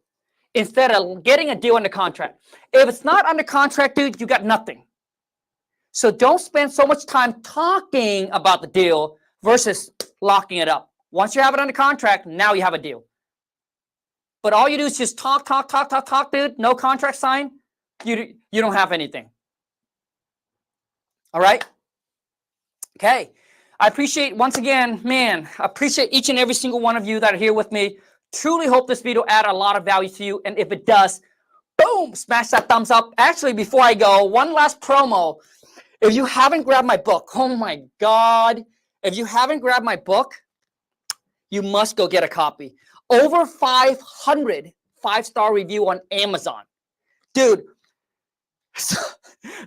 instead of getting a deal under contract. If it's not under contract, dude, you got nothing. So don't spend so much time talking about the deal versus locking it up. Once you have it under contract, now you have a deal. But all you do is just talk, dude. No contract signed. You don't have anything. All right? Okay. I appreciate, once again, appreciate each and every single one of you that are here with me. Truly hope this video added a lot of value to you. And if it does, boom, smash that thumbs up. Actually, before I go, one last promo. If you haven't grabbed my book, oh my God. If you haven't grabbed my book, you must go get a copy. Over 500 5-star review on Amazon. Dude,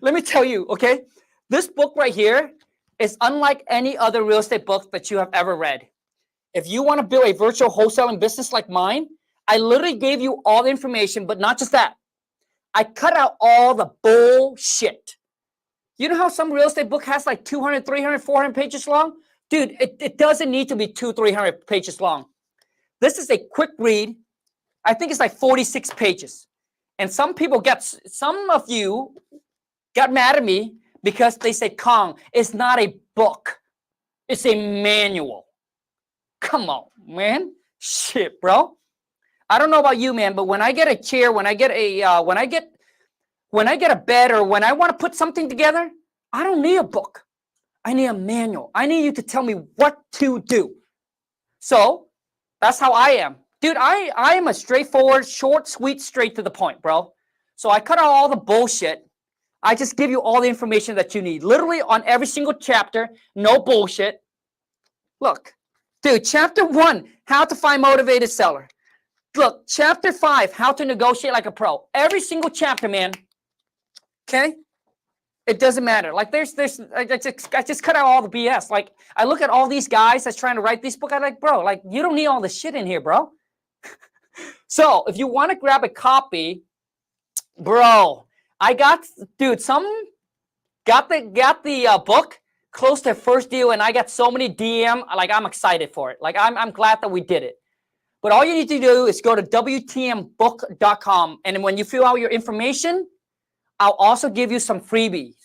let me tell you, okay? This book right here is unlike any other real estate book that you have ever read. If you want to build a virtual wholesaling business like mine, I literally gave you all the information, but not just that. I cut out all the bullshit. You know how some real estate book has like 200, 300, 400 pages long? Dude, it doesn't need to be 200, 300 pages long. This is a quick read. I think it's like 46 pages. And some of you got mad at me because they said, Khang, it's not a book. It's a manual. Come on, man. Shit, bro. I don't know about you, man, but when I get a chair, when I get a bed, or when I want to put something together, I don't need a book. I need a manual. I need you to tell me what to do. So that's how I am. Dude, I am a straightforward, short, sweet, straight to the point, bro. So I cut out all the bullshit. I just give you all the information that you need. Literally on every single chapter, no bullshit. Look, dude, chapter 1, how to find motivated seller. Look, chapter 5, how to negotiate like a pro. Every single chapter, man. Okay? It doesn't matter. Like I just cut out all the BS. Like I look at all these guys that's trying to write this book. I'm like, bro, like you don't need all this shit in here, bro. So if you want to grab a copy, bro, I got, dude, some got the book close to first deal, and I got so many DM. Like I'm excited for it. Like I'm glad that we did it. But all you need to do is go to WTMbook.com, and when you fill out your information, I'll also give you some freebies.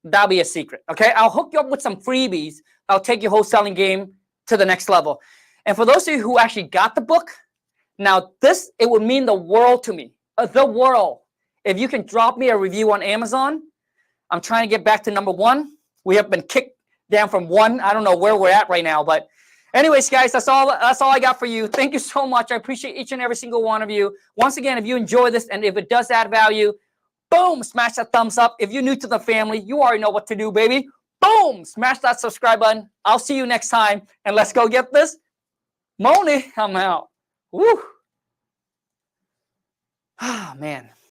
That'll be a secret, okay? I'll hook you up with some freebies. I'll take your wholesaling game to the next level. And for those of you who actually got the book, now this, it would mean the world to me. The world. If you can drop me a review on Amazon, I'm trying to get back to number 1. We have been kicked down from 1. I don't know where we're at right now, but anyways, guys, that's all I got for you. Thank you so much. I appreciate each and every single one of you. Once again, if you enjoy this and if it does add value, boom, smash that thumbs up. If you're new to the family, you already know what to do, baby. Boom, smash that subscribe button. I'll see you next time, and let's go get this money. I'm out. Woo. Ah, man.